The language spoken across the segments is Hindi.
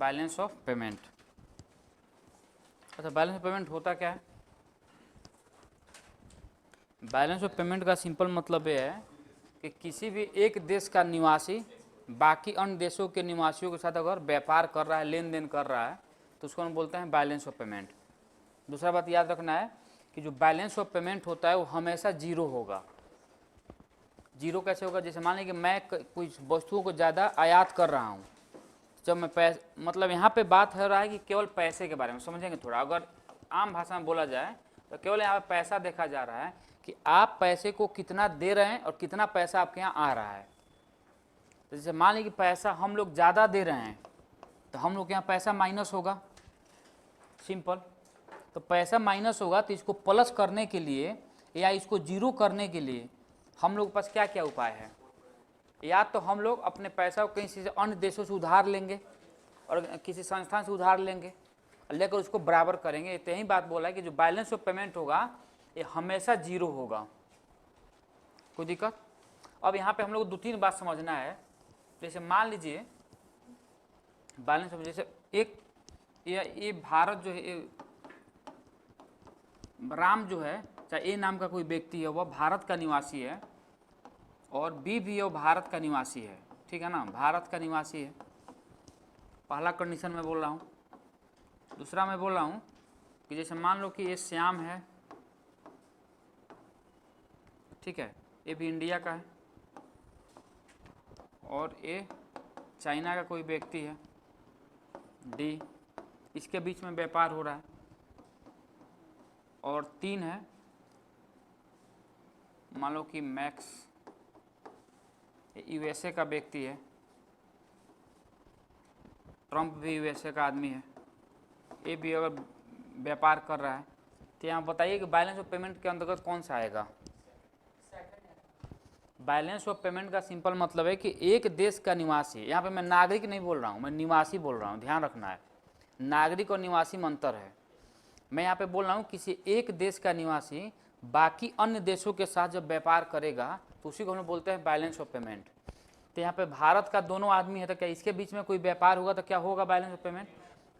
Balance of payment. अच्छा, बैलेंस ऑफ पेमेंट होता क्या है? बैलेंस ऑफ पेमेंट का सिंपल मतलब ये है कि किसी भी एक देश का निवासी बाकी अन्य देशों के निवासियों के साथ अगर व्यापार कर रहा है, लेन देन कर रहा है, तो उसको हम बोलते हैं बैलेंस ऑफ पेमेंट। दूसरा बात याद रखना है कि जो बैलेंस ऑफ पेमेंट होता है वो हमेशा जीरो होगा। जीरो कैसे होगा? जैसे मान लें कि मैं कुछ वस्तुओं को ज़्यादा आयात कर रहा हूँ, जब मैं मतलब यहाँ पे बात हो रहा है कि केवल पैसे के बारे में समझेंगे थोड़ा। अगर आम भाषा में बोला जाए तो केवल यहाँ पे पैसा देखा जा रहा है कि आप पैसे को कितना दे रहे हैं और कितना पैसा आपके यहाँ आ रहा है। तो जैसे मान लीजिए कि पैसा हम लोग ज़्यादा दे रहे हैं तो हम लोग के यहाँ पैसा माइनस होगा, सिंपल। तो पैसा माइनस होगा तो इसको प्लस करने के लिए या इसको जीरो करने के लिए हम लोग के पास क्या क्या उपाय है? या तो हम लोग अपने पैसा को कहीं से अन्य देशों से उधार लेंगे और किसी संस्थान से उधार लेंगे, लेकर उसको बराबर करेंगे। तो यही बात बोला है कि जो बैलेंस ऑफ पेमेंट होगा ये हमेशा जीरो होगा। कोई दिक्कत? अब यहाँ पे हम लोग 2-3 बात समझना है। जैसे मान लीजिए बैलेंस ऑफ, जैसे एक ये भारत जो है, राम जो है, चाहे ए नाम का कोई व्यक्ति है, वह भारत का निवासी है, और बी भी है वो भारत का निवासी है, ठीक है ना, भारत का निवासी है। पहला कंडीशन मैं बोल रहा हूँ। दूसरा मैं बोल रहा हूँ कि जैसे मान लो कि ये श्याम है, ठीक है, ये भी इंडिया का है, और ये चाइना का कोई व्यक्ति है डी, इसके बीच में व्यापार हो रहा है। और 3 है, मान लो कि मैक्स यूएसए का व्यक्ति है, ट्रंप भी यूएसए का आदमी है, ये भी अगर व्यापार कर रहा है, तो यहाँ बताइए कि बैलेंस ऑफ पेमेंट के अंतर्गत कौन सा आएगा? बैलेंस ऑफ पेमेंट का सिंपल मतलब है कि एक देश का निवासी, यहाँ पे मैं नागरिक नहीं बोल रहा हूँ, मैं निवासी बोल रहा हूँ, ध्यान रखना है। नागरिक और निवासी में अंतर है। मैं यहाँ पे बोल रहा हूँ किसी एक देश का निवासी बाकी अन्य देशों के साथ जब व्यापार करेगा तो उसी को हम लोग बोलते हैं बैलेंस ऑफ पेमेंट। तो यहाँ पे भारत का दोनों आदमी है, तो क्या इसके बीच में कोई व्यापार होगा तो क्या होगा बैलेंस ऑफ पेमेंट?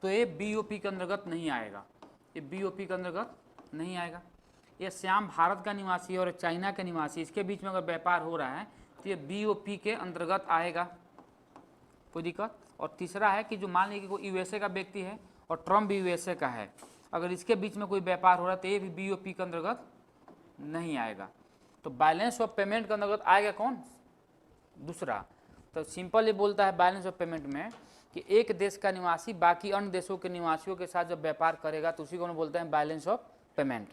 तो ये बीओपी के अंतर्गत नहीं आएगा, ये बीओपी के अंतर्गत नहीं आएगा। ये श्याम भारत का निवासी और चाइना का निवासी, इसके बीच में अगर व्यापार हो रहा है तो ये बीओपी के अंतर्गत आएगा। कोई दिक्कत? और तीसरा है कि जो मान लीजिए कोई यूएसए का व्यक्ति है और ट्रम्प भी यूएसए का है, अगर इसके बीच में कोई व्यापार हो रहा है तो ये भी बीओपी के अंतर्गत नहीं आएगा। तो बैलेंस ऑफ पेमेंट के अंतर्गत आएगा कौन? दूसरा। तो सिंपल ये बोलता है बैलेंस ऑफ पेमेंट में कि एक देश का निवासी बाकी अन्य देशों के निवासियों के साथ जब व्यापार करेगा तो उसी को हम बोलते हैं बैलेंस ऑफ पेमेंट।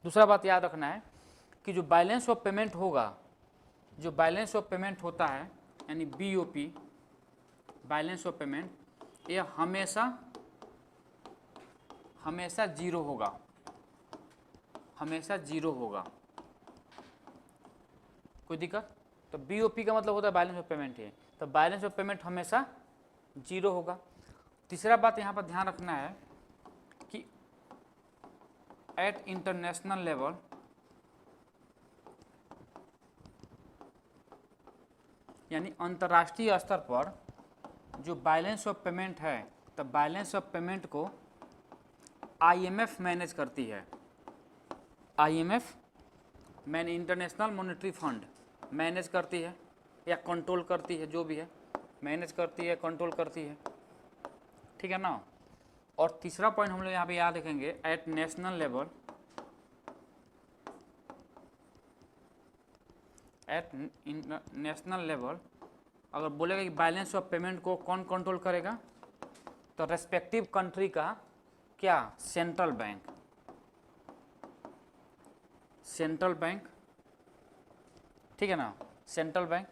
दूसरा बात याद रखना है कि जो बैलेंस ऑफ पेमेंट होगा, जो बैलेंस ऑफ पेमेंट होता है यानी बीओपी, बैलेंस ऑफ पेमेंट, ये हमेशा जीरो होगा, हमेशा जीरो होगा। कोई दिक्कत? तो बीओपी का मतलब होता है बैलेंस ऑफ पेमेंट है, तो बैलेंस ऑफ पेमेंट हमेशा जीरो होगा। तीसरा बात यहाँ पर ध्यान रखना है कि एट इंटरनेशनल लेवल यानी अंतर्राष्ट्रीय स्तर पर जो बैलेंस ऑफ पेमेंट है, तो बैलेंस ऑफ पेमेंट को आईएमएफ मैनेज करती है। आईएमएफ मैंने इंटरनेशनल मॉनेटरी फंड मैनेज करती है या कंट्रोल करती है, जो भी है, मैनेज करती है, कंट्रोल करती है, ठीक है ना। और तीसरा पॉइंट हम लोग यहाँ पे याद रखेंगे, at national level, at national level अगर बोलेगा कि बैलेंस ऑफ पेमेंट को कौन कंट्रोल करेगा, तो रेस्पेक्टिव कंट्री का क्या, सेंट्रल बैंक, सेंट्रल बैंक, ठीक है ना, सेंट्रल बैंक।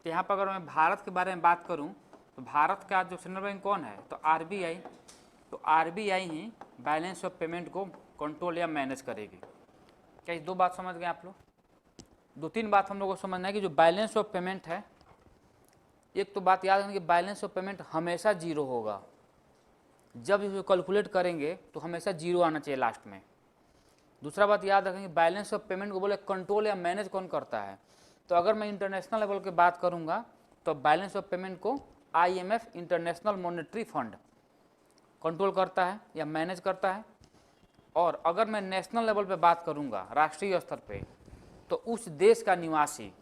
तो यहाँ पर अगर मैं भारत के बारे में बात करूँ तो भारत का जो सेंट्रल बैंक कौन है, तो आरबीआई। तो RBI he balance of payment को कंट्रोल या मैनेज करेगी। क्या ये 2 बात समझ गए आप लोग? 2-3 बात हम लोग को समझना है कि जो बैलेंस ऑफ पेमेंट है, एक तो बात याद रखना कि बैलेंस ऑफ पेमेंट हमेशा जीरो होगा, जब इसको कैलकुलेट करेंगे तो हमेशा जीरो आना चाहिए लास्ट में। दूसरा बात याद रखेंगे बैलेंस ऑफ पेमेंट को बोले कंट्रोल या मैनेज कौन करता है, तो अगर मैं इंटरनेशनल लेवल की बात करूंगा तो बैलेंस ऑफ पेमेंट को IMF international monetary fund control करता है या मैनेज करता है। और अगर मैं नेशनल लेवल पे बात करूंगा, राष्ट्रीय स्तर पे, तो उस देश का निवासी,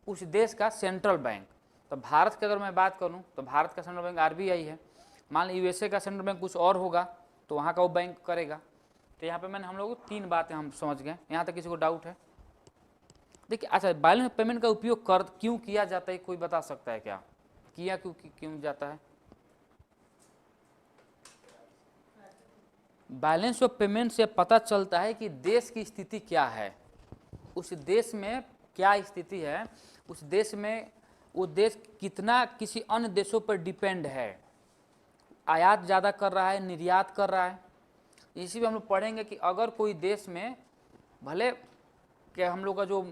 उस देश का सेंट्रल बैंक, तो भारत की अगर मैं बात करूं तो भारत का सेंट्रल बैंक RBI है। मान लो USA का सेंट्रल बैंक कुछ और होगा तो वहाँ का वो बैंक करेगा। तो यहाँ पे मैंने हम लोग 3 बातें हम समझ गए। यहाँ तक किसी को डाउट है? देखिए, अच्छा, बैलेंस ऑफ पेमेंट का उपयोग क्यों किया जाता है, कोई बता सकता है क्या? किया क्यों जाता है? बैलेंस ऑफ पेमेंट से पता चलता है कि देश की स्थिति क्या है, उस देश में क्या स्थिति है, उस देश में वो देश कितना किसी अन्य देशों पर डिपेंड है, आयात ज़्यादा कर रहा है, निर्यात कर रहा है। इसी में हम लोग पढ़ेंगे कि अगर कोई देश में भले कि हम लोग का जो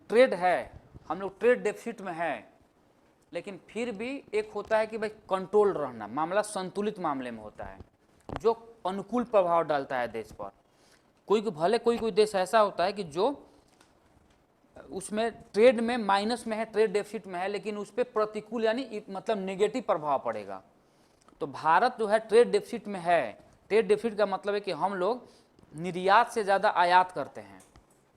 ट्रेड है, हम लोग ट्रेड डेफिसिट में है, लेकिन फिर भी एक होता है कि भाई कंट्रोल रहना, मामला संतुलित मामले में होता है जो अनुकूल प्रभाव डालता है देश पर। कोई देश ऐसा होता है कि जो उसमें ट्रेड में माइनस में है, ट्रेड डेफिसिट में है, लेकिन उस पर प्रतिकूल यानी मतलब नेगेटिव प्रभाव पड़ेगा। तो भारत जो है ट्रेड डेफिसिट में है। ट्रेड डेफिसिट का मतलब है कि हम लोग निर्यात से ज़्यादा आयात करते हैं,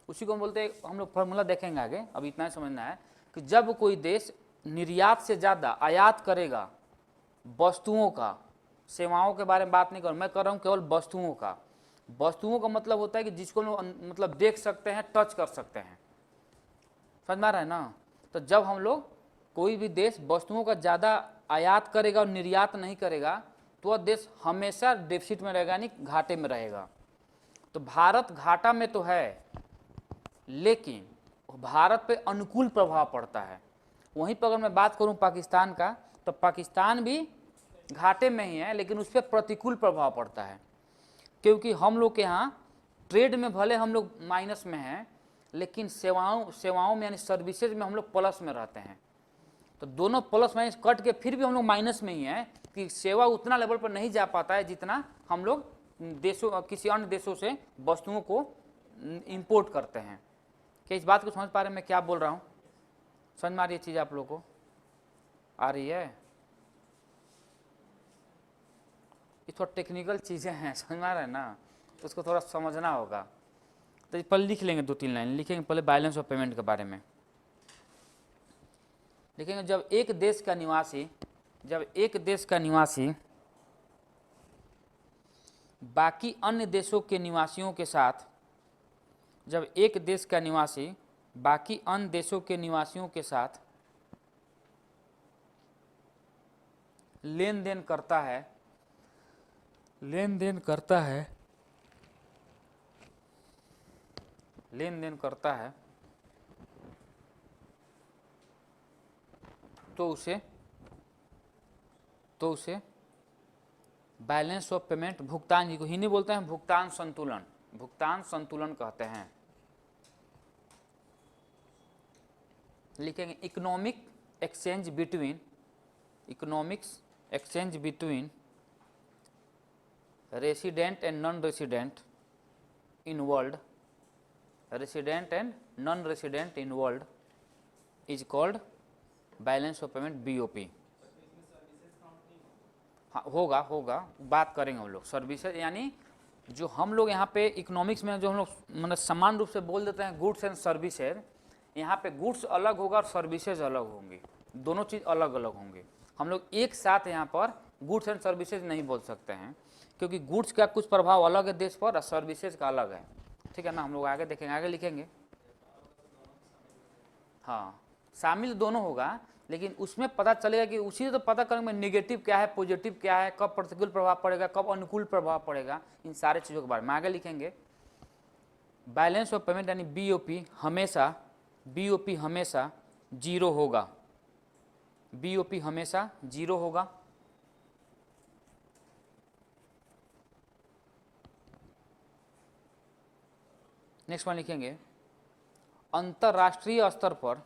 उसी को हम बोलते हैं। हम लोग फॉर्मूला देखेंगे आगे, अब इतना ही समझना है कि जब कोई देश निर्यात से ज़्यादा आयात करेगा वस्तुओं का, सेवाओं के बारे में बात नहीं कर मैं कर रहा हूँ केवल वस्तुओं का। वस्तुओं का मतलब होता है कि जिसको लोग मतलब देख सकते हैं, टच कर सकते हैं, समझ में आ रहा है ना? तो जब हम लोग कोई भी देश वस्तुओं का ज़्यादा आयात करेगा और निर्यात नहीं करेगा तो वह देश हमेशा डेफिसिट में रहेगा, यानी घाटे में रहेगा। तो भारत घाटा में तो है, लेकिन भारत पे अनुकूल प्रभाव पड़ता है। वहीं पर अगर मैं बात करूं पाकिस्तान का, तो पाकिस्तान भी घाटे में ही है, लेकिन उस पर प्रतिकूल प्रभाव पड़ता है, क्योंकि हम लोग के यहाँ ट्रेड में भले हम लोग माइनस में हैं, लेकिन सेवाओं में यानी सर्विसेज में हम लोग प्लस में रहते हैं। तो दोनों प्लस माइनस कट के फिर भी हम लोग माइनस में ही हैं कि सेवा उतना लेवल पर नहीं जा पाता है जितना हम लोग किसी अन्य देशों से वस्तुओं को इंपोर्ट करते हैं। क्या इस बात को समझ पा रहे हैं मैं क्या बोल रहा हूँ? समझ में आ रही है चीज़ आप लोगों को? आ रही है? ये थोड़ा टेक्निकल चीज़ें हैं, समझ में आ रहा है ना, तो उसको थोड़ा समझना होगा। तो पहले लिख लेंगे, 2-3 लाइन लिखेंगे पहले बैलेंस ऑफ पेमेंट के बारे में लिखेंगे। जब एक देश का निवासी बाकी अन्य देशों के निवासियों के साथ, जब एक देश का निवासी बाकी अन्य देशों के निवासियों के साथ लेन देन करता है तो उसे बैलेंस ऑफ पेमेंट, भुगतान जी को हिंदी बोलते हैं भुगतान संतुलन कहते हैं। लिखेंगे economics exchange between resident and non resident in world, is called balance of payment, BOP। हाँ, होगा बात करेंगे हम लोग। सर्विसेज यानी जो हम लोग यहाँ पे इकोनॉमिक्स में जो हम लोग मतलब समान रूप से बोल देते हैं गुड्स एंड सर्विसेज, यहाँ पे गुड्स अलग होगा और सर्विसेज अलग होंगी, दोनों चीज़ अलग अलग होंगे। हम लोग एक साथ यहाँ पर गुड्स एंड सर्विसेज नहीं बोल सकते हैं, क्योंकि गुड्स का कुछ प्रभाव अलग है देश पर और सर्विसेज का अलग है, ठीक है ना? हम लोग आगे देखेंगे, आगे लिखेंगे। हाँ, शामिल दोनों होगा, लेकिन उसमें पता चलेगा कि उसी से तो पता करेंगे नेगेटिव क्या है, पॉजिटिव क्या है, कब प्रतिकूल प्रभाव पड़ेगा, कब अनुकूल प्रभाव पड़ेगा, इन सारे चीज़ों के बारे में आगे लिखेंगे। बैलेंस ऑफ पेमेंट यानी BOP हमेशा जीरो होगा, BOP हमेशा जीरो होगा। नेक्स्ट वन लिखेंगे अंतर्राष्ट्रीय स्तर पर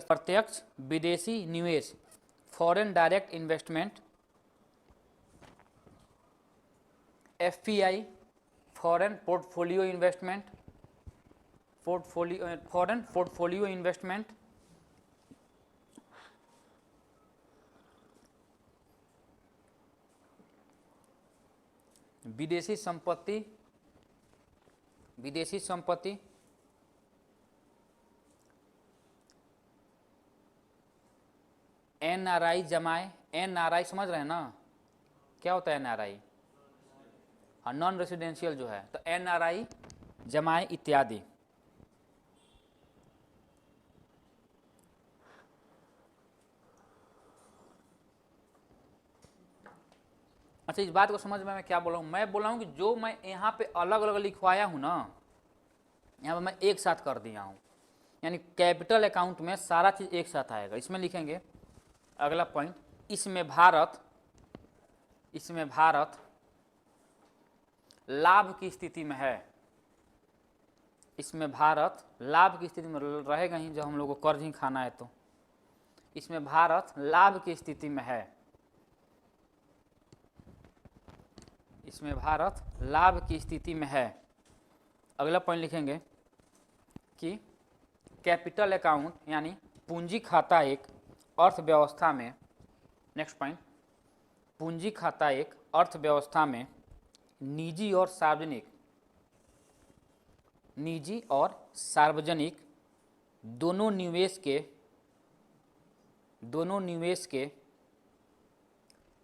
प्रत्यक्ष विदेशी निवेश, foreign direct investment, FPI foreign portfolio investment, foreign portfolio investment, विदेशी संपत्ति, विदेशी संपत्ति, एनआरआई जमाए, एनआरआई समझ रहे हैं ना क्या होता है एनआरआई? हाँ, नॉन रेसिडेंशियल जो है, तो एनआरआई जमाए इत्यादि। अच्छा, इस बात को समझ में मैं क्या बोल रहा हूँ? मैं बोल रहा हूँ कि जो मैं यहाँ पे अलग अलग लिखवाया हूँ ना, यहाँ पे मैं एक साथ कर दिया हूँ, यानी कैपिटल अकाउंट में सारा चीज़ एक साथ आएगा। इसमें लिखेंगे अगला पॉइंट, इसमें भारत लाभ की स्थिति में है, इसमें भारत लाभ की स्थिति में रहेगा ही जब हम लोग को कर्ज ही खाना है, तो इसमें भारत लाभ की स्थिति में है, इसमें भारत लाभ की स्थिति में है। अगला पॉइंट लिखेंगे कि कैपिटल अकाउंट यानी पूंजी खाता एक अर्थव्यवस्था में, नेक्स्ट पॉइंट, पूंजी खाता एक अर्थव्यवस्था में निजी और सार्वजनिक दोनों निवेश के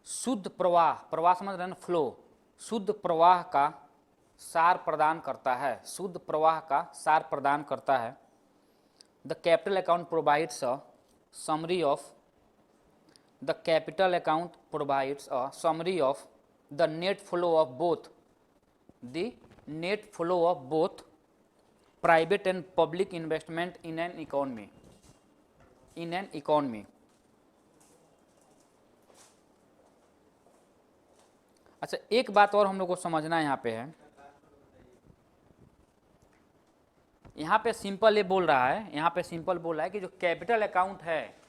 शुद्ध प्रवाह समझ रहे हैं ना, फ्लो, शुद्ध प्रवाह का सार प्रदान करता है, शुद्ध प्रवाह का सार प्रदान करता है। The capital account provides a summary of the capital account provides a summary of the net flow of both private and public investment in an economy. अच्छा, एक बात और हम लोग को समझना यहाँ पे है, यहाँ पे सिंपल ये बोल रहा है, यहाँ पे सिंपल बोल रहा है कि जो कैपिटल अकाउंट है,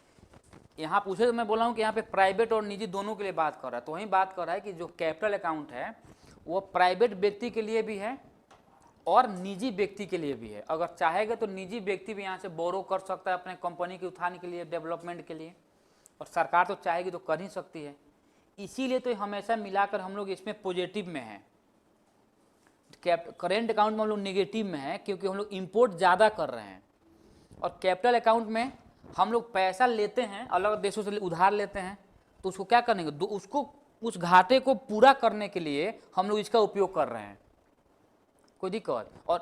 यहाँ पूछे तो मैं बोला हूँ कि यहाँ पे प्राइवेट और निजी दोनों के लिए बात कर रहा है, तो वहीं बात कर रहा है कि जो कैपिटल अकाउंट है वो प्राइवेट व्यक्ति के लिए भी है और निजी व्यक्ति के लिए भी है। अगर चाहेगा तो निजी व्यक्ति भी यहाँ से बोरो कर सकता है अपने कंपनी के उत्थान के लिए, डेवलपमेंट के लिए, और सरकार तो चाहेगी तो कर ही सकती है। इसीलिए तो हमेशा मिलाकर हम लोग इसमें पॉजिटिव में हैं, करेंट अकाउंट में हम लोग नेगेटिव में है क्योंकि हम लोग इंपोर्ट ज़्यादा कर रहे हैं, और कैपिटल अकाउंट में हम लोग पैसा लेते हैं, अलग देशों से उधार लेते हैं, तो उसको क्या करने के, उसको उस घाटे को पूरा करने के लिए हम लोग इसका उपयोग कर रहे हैं, कोई दिक्कत। और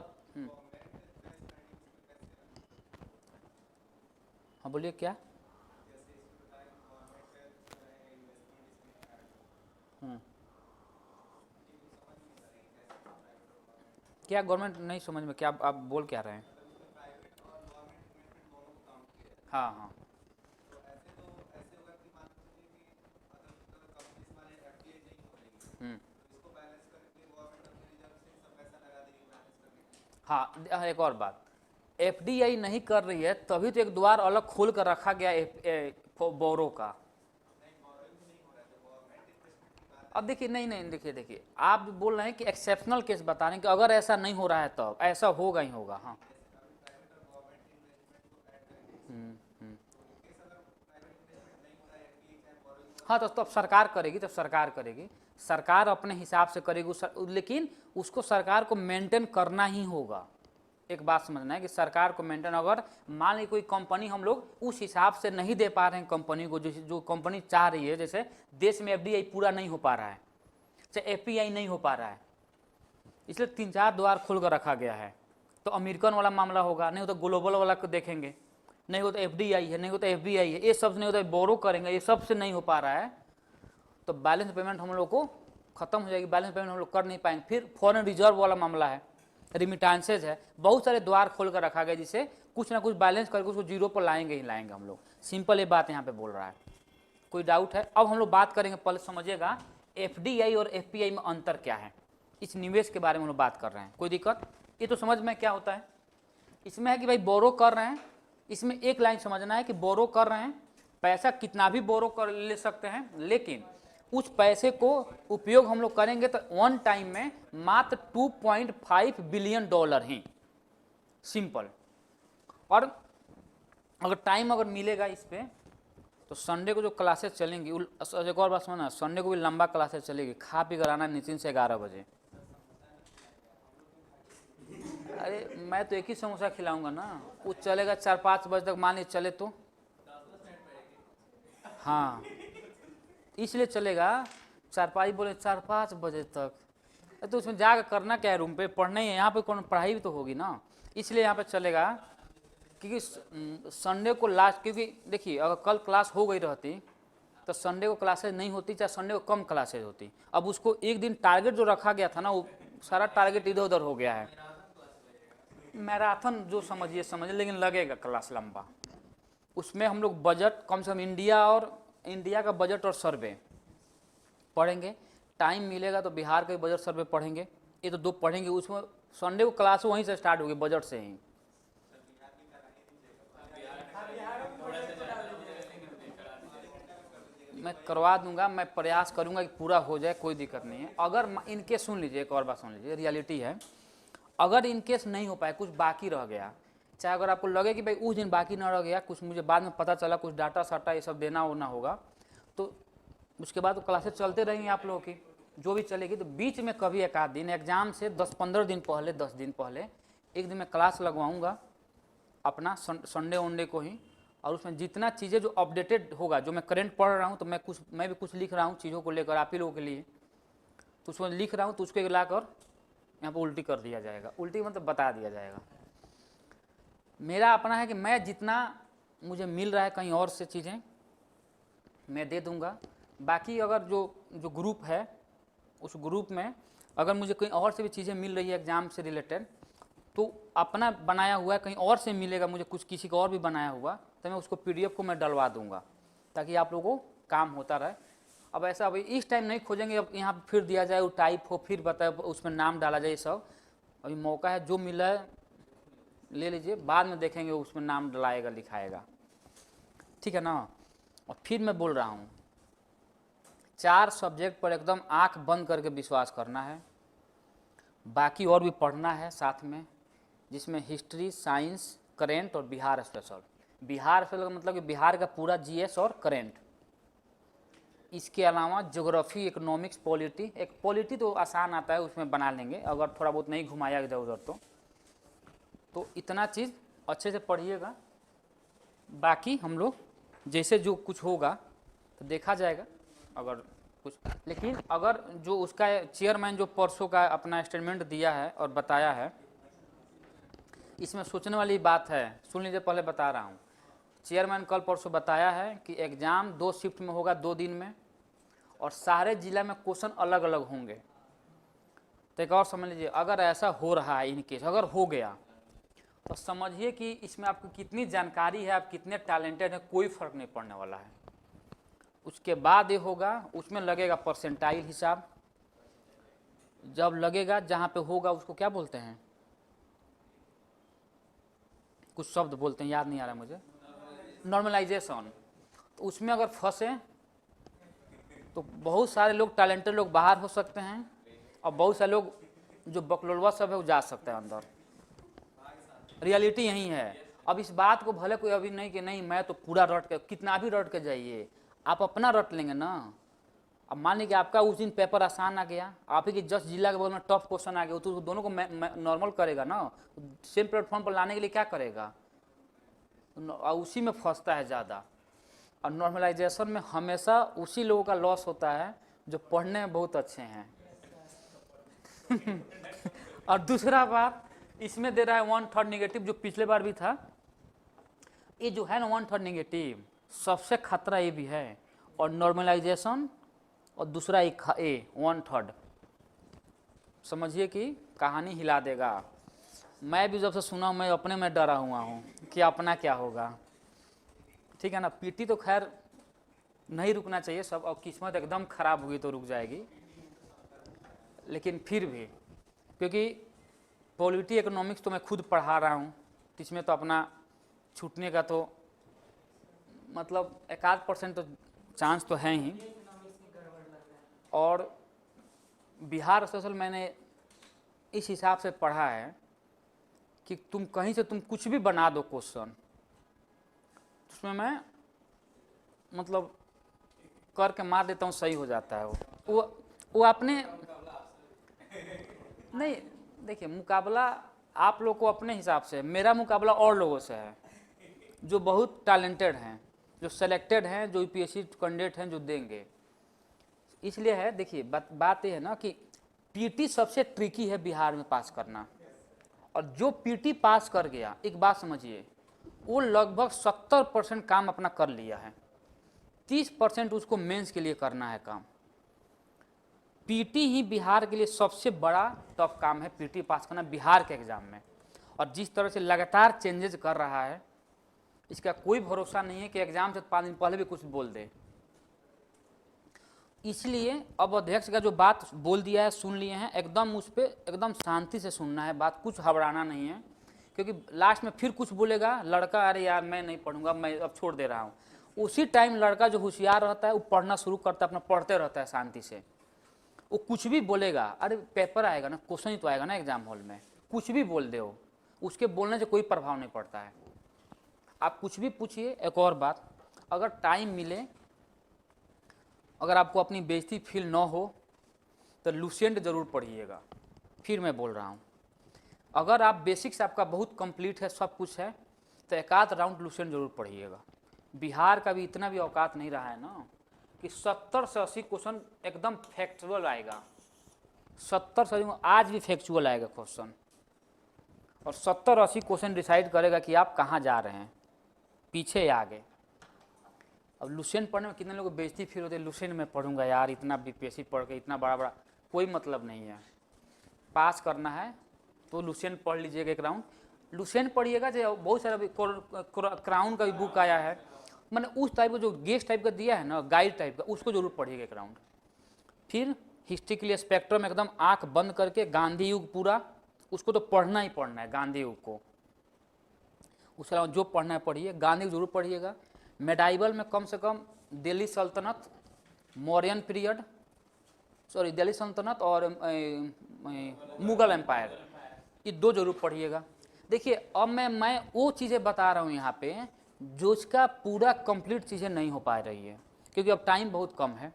हाँ बोलिए क्या? क्या गवर्नमेंट नहीं समझ में, क्या आप बोल क्या रहे हैं? हाँ हाँ हाँ, एक और बात, एफडीआई नहीं कर रही है तभी तो एक द्वार अलग खोल कर रखा गया बोरो का। अब देखिए, नहीं देखिए आप बोल रहे हैं कि एक्सेप्शनल केस बता रहे हैं कि अगर ऐसा नहीं हो रहा है तब ऐसा होगा ही होगा। हाँ हाँ, तो तब सरकार करेगी, सरकार अपने हिसाब से करेगी, लेकिन उसको सरकार को मेंटेन करना ही होगा। एक बात समझना है कि सरकार को मेंटेन, अगर मान ली कोई कंपनी हम लोग उस हिसाब से नहीं दे पा रहे हैं कंपनी को, जो कंपनी चाह रही है, जैसे देश में एफडीआई पूरा नहीं हो पा रहा है, चाहे एफपीआई नहीं हो पा रहा है, इसलिए 3-4 द्वार खोल कर रखा गया है। तो अमेरिकन वाला मामला होगा, नहीं हो तो ग्लोबल वाला को देखेंगे, नहीं हो तो एफडीआई है, नहीं हो तो एफबीआई है, ये सब नहीं होता है, बोरो करेंगे, ये सब से नहीं हो पा रहा है, तो बैलेंस पेमेंट हम लोग को खत्म हो जाएगी, बैलेंस पेमेंट हम लोग कर नहीं पाएंगे। फिर फॉरेन रिजर्व वाला मामला है, रिमिटांसेज है, बहुत सारे द्वार खोल कर रखा गया जिससे कुछ ना कुछ बैलेंस करके उसको जीरो पर लाएंगे ही लाएंगे हम लोग। सिंपल ये बात यहाँ पे बोल रहा है, कोई डाउट है? अब हम लोग बात करेंगे, पहले समझिएगा एफडीआई और एफपीआई में अंतर क्या है, इस निवेश के बारे में हम लोग बात कर रहे हैं, कोई दिक्कत? ये तो समझ में क्या होता है, इसमें है कि भाई बोरो कर रहे हैं, इसमें एक लाइन समझना है कि बोरो कर रहे हैं, पैसा कितना भी बोरो कर ले सकते हैं, लेकिन उस पैसे को उपयोग हम लोग करेंगे तो वन टाइम में मात्र 2.5 बिलियन डॉलर ही, सिंपल। और अगर टाइम अगर मिलेगा इस पे तो संडे को जो क्लासेस चलेंगी, एक और बात समझना, संडे को भी लंबा क्लासेस चलेगी। खा पी कर आना नितिन से 11 बजे। अरे मैं तो एक ही समोसा खिलाऊंगा ना, वो चलेगा 4-5 बजे तक, मान लीजिए चले तो, हाँ इसलिए चलेगा। 4-5 बोले 4-5 बजे तक, तो उसमें जाकर करना क्या है, रूम पे पढ़ना ही है, यहाँ पे कौन पढ़ाई भी तो होगी ना, इसलिए यहाँ पे चलेगा। क्योंकि संडे को लास्ट, क्योंकि देखिए अगर कल क्लास हो गई रहती तो संडे को क्लासेज नहीं होती, चाहे संडे को कम क्लासेज होती। अब उसको एक दिन टारगेट जो रखा गया था ना, वो सारा टारगेट इधर उधर हो गया है। मैराथन जो समझिए, लेकिन लगेगा क्लास लंबा। उसमें हम लोग बजट कम से कम इंडिया का बजट और सर्वे पढ़ेंगे। टाइम मिलेगा तो बिहार का बजट सर्वे पढ़ेंगे, ये तो 2 पढ़ेंगे। उसमें संडे को क्लास वहीं से स्टार्ट होगी, बजट से ही। मैं करवा दूंगा, मैं प्रयास करूंगा कि पूरा हो जाए, कोई दिक्कत नहीं है। अगर इनकेस, सुन लीजिए एक और बात सुन लीजिए, रियलिटी है, अगर इनकेस नहीं हो पाए, कुछ बाकी रह गया, चाहे अगर आपको लगे कि भाई उस दिन बाकी ना रह गया, कुछ मुझे बाद में पता चला कुछ डाटा साटा ये सब देना होना होगा, तो उसके बाद तो क्लासेस चलते रहेंगे आप लोगों की, जो भी चलेगी। तो बीच में कभी एक आध दिन एग्जाम से 10-15 दिन पहले, 10 दिन पहले एक दिन मैं क्लास लगवाऊंगा अपना, संडे वनडे को ही। और उसमें जितना चीज़ें जो अपडेटेड होगा, जो मैं करेंट पढ़ रहा हूँ, तो मैं भी कुछ लिख रहा हूँ चीज़ों को लेकर आप ही लोगों के लिए, तो उसमें लिख रहा हूँ, तो उसको लाकर यहाँ पर उल्टी कर दिया जाएगा। उल्टी मतलब बता दिया जाएगा। मेरा अपना है कि मैं जितना मुझे मिल रहा है कहीं और से चीज़ें मैं दे दूंगा। बाकी अगर जो ग्रुप है, उस ग्रुप में अगर मुझे कहीं और से भी चीज़ें मिल रही है एग्ज़ाम से रिलेटेड, तो अपना बनाया हुआ है, कहीं और से मिलेगा मुझे कुछ किसी का और भी बनाया हुआ, तो मैं उसको PDF को मैं डलवा दूंगा, ताकि आप लोगों को काम होता रहे। अब ऐसा अभी इस टाइम नहीं खोजेंगे, अब यहाँ फिर दिया जाए, वो टाइप हो, फिर बताए उसमें नाम डाला जाए, सब अभी मौका है, जो मिला है ले लीजिए, बाद में देखेंगे उसमें नाम डलाएगा लिखाएगा, ठीक है ना। और फिर मैं बोल रहा हूँ, 4 सब्जेक्ट पर एकदम आंख बंद करके विश्वास करना है, बाकी और भी पढ़ना है साथ में, जिसमें हिस्ट्री, साइंस, करेंट और बिहार स्पेशल। बिहार स्पेशल का मतलब कि बिहार का पूरा GS और करेंट। इसके अलावा ज्योग्राफी, इकोनॉमिक्स, पॉलिटी, एक पॉलिटी तो आसान आता है, उसमें बना लेंगे अगर थोड़ा बहुत नहीं घुमाया इधर उधर तो इतना चीज़ अच्छे से पढ़िएगा। बाकी हम लोग जैसे जो कुछ होगा तो देखा जाएगा अगर कुछ। लेकिन अगर जो उसका चेयरमैन जो परसों का अपना स्टेटमेंट दिया है और बताया है, इसमें सोचने वाली बात है, सुन लीजिए, पहले बता रहा हूँ। चेयरमैन कल परसों बताया है कि एग्ज़ाम 2 शिफ्ट में होगा, 2 दिन में, और सारे जिला में क्वेश्चन अलग अलग होंगे। तो एक और समझ लीजिए, अगर ऐसा हो रहा है, इनकेस अगर हो गया, तो समझिए कि इसमें आपको कितनी जानकारी है, आप कितने टैलेंटेड हैं, कोई फ़र्क नहीं पड़ने वाला है। उसके बाद ये होगा, उसमें लगेगा परसेंटाइल हिसाब, जब लगेगा जहाँ पे होगा उसको क्या बोलते हैं, कुछ शब्द बोलते हैं, याद नहीं आ रहा मुझे, नॉर्मलाइजेशन। तो उसमें अगर फंसे तो बहुत सारे लोग, टैलेंटेड लोग बाहर हो सकते हैं, और बहुत सारे लोग जो बकलोलवा सब है वो जा सकते हैं अंदर। रियलिटी यही है। अब इस बात को भले कोई अभी नहीं कि नहीं मैं तो पूरा रट के, कितना भी रट के जाइए, आप अपना रट लेंगे ना। अब मान लीजिए कि आपका उस दिन पेपर आसान आ गया, आप ही के 10 जिला के बगल में टफ क्वेश्चन आ गया, तो दोनों को नॉर्मल करेगा ना, सेम प्लेटफॉर्म पर लाने के लिए क्या करेगा, उसी में फंसता है ज़्यादा। और नॉर्मलाइजेशन में हमेशा उसी लोगों का लॉस होता है जो पढ़ने में बहुत अच्छे हैं। और दूसरा बात, इसमें दे रहा है 1/3 नेगेटिव, जो पिछले बार भी था। ये जो है ना 1/3 नेगेटिव, सबसे खतरा ये भी है, और नॉर्मलाइजेशन, और दूसरा एक 1/3, समझिए कि कहानी हिला देगा। मैं भी जब से सुना मैं अपने में डरा हुआ हूँ कि अपना क्या होगा, ठीक है ना। PT तो खैर नहीं रुकना चाहिए सब, और किस्मत एकदम ख़राब हुई तो रुक जाएगी, लेकिन फिर भी क्योंकि पॉलिटी, इकोनॉमिक्स तो मैं खुद पढ़ा रहा हूँ, इसमें तो अपना छूटने का तो मतलब 1-8% तो चांस तो है ही। और बिहार सोशल मैंने इस हिसाब से पढ़ा है कि तुम कहीं से तुम कुछ भी बना दो क्वेश्चन, उसमें मैं मतलब करके मार देता हूँ, सही हो जाता है वो आपने नहीं। देखिए, मुकाबला आप लोग को अपने हिसाब से, मेरा मुकाबला और लोगों से है जो बहुत टैलेंटेड हैं, जो सेलेक्टेड हैं, जो यूपीएससी कैंडिडेट हैं, जो देंगे। इसलिए है, देखिए बात ये है ना कि पीटी सबसे ट्रिकी है बिहार में पास करना, और जो पीटी पास कर गया, एक बात समझिए, वो लगभग 70% काम अपना कर लिया है, 30% उसको मेंस के लिए करना है काम। पीटी ही बिहार के लिए सबसे बड़ा टफ काम है, पीटी पास करना बिहार के एग्जाम में। और जिस तरह से लगातार चेंजेस कर रहा है, इसका कोई भरोसा नहीं है कि एग्जाम से 5 दिन पहले भी कुछ बोल दे। इसलिए अब अध्यक्ष का जो बात बोल दिया है, सुन लिए हैं, एकदम उस पर एकदम शांति से सुनना है बात, कुछ घबराना नहीं है, क्योंकि लास्ट में फिर कुछ बोलेगा लड़का, अरे यार मैं नहीं पढ़ूंगा, मैं अब छोड़ दे रहा हूँ। उसी टाइम लड़का जो होशियार रहता है वो पढ़ना शुरू करता है, अपना पढ़ते रहता है शांति से। वो कुछ भी बोलेगा, अरे पेपर आएगा ना, क्वेश्चन ही तो आएगा ना एग्जाम हॉल में, कुछ भी बोल दे हो, उसके बोलने से कोई प्रभाव नहीं पड़ता है। आप कुछ भी पूछिए। एक और बात, अगर टाइम मिले, अगर आपको अपनी बेइज्जती फील ना हो तो लुसेंट जरूर पढ़िएगा। फिर मैं बोल रहा हूँ, अगर आप बेसिक्स आपका बहुत कंप्लीट है, सब कुछ है, तो एक आध राउंड लुसेंट जरूर पढ़िएगा। बिहार का भी इतना भी औकात नहीं रहा है ना कि 70 से 80 क्वेश्चन एकदम फैक्चुअल आएगा, 70 से 80 आज भी फैक्चुअल आएगा क्वेश्चन, और 70-80 क्वेश्चन डिसाइड करेगा कि आप कहाँ जा रहे हैं, पीछे या आगे। अब लुसेंट पढ़ने में कितने लोगों को बेइज्जती फील होती है, लुसेंट में पढ़ूंगा यार, इतना बीपीएससी पढ़ के इतना बड़ा बड़ा, कोई मतलब नहीं है। पास करना है तो लुसेंट पढ़ लीजिएगा एक राउंड, लुसेंट पढ़िएगा। जो बहुत सारा क्राउन का भी बुक आया है, मैंने उस टाइप का जो गेस्ट टाइप का दिया है ना, गाइड टाइप का, उसको जरूर पढ़िएगा एक राउंड। फिर हिस्ट्री के लिए स्पेक्ट्रम एकदम आंख बंद करके, गांधी युग पूरा, उसको तो पढ़ना ही पढ़ना है, गांधी युग को। उसके अलावा जो पढ़ना है पढ़िए, गांधी जरूर पढ़िएगा। मेडाइवल में कम से कम दिल्ली सल्तनत, मौर्यन पीरियड, सॉरी दिल्ली सल्तनत और मुगल एम्पायर, ये 2 जरूर पढ़िएगा। देखिए अब मैं वो चीज़ें बता रहा हूँ यहाँ पे जो इसका पूरा कंप्लीट चीज़ें नहीं हो पा रही है, क्योंकि अब टाइम बहुत कम है।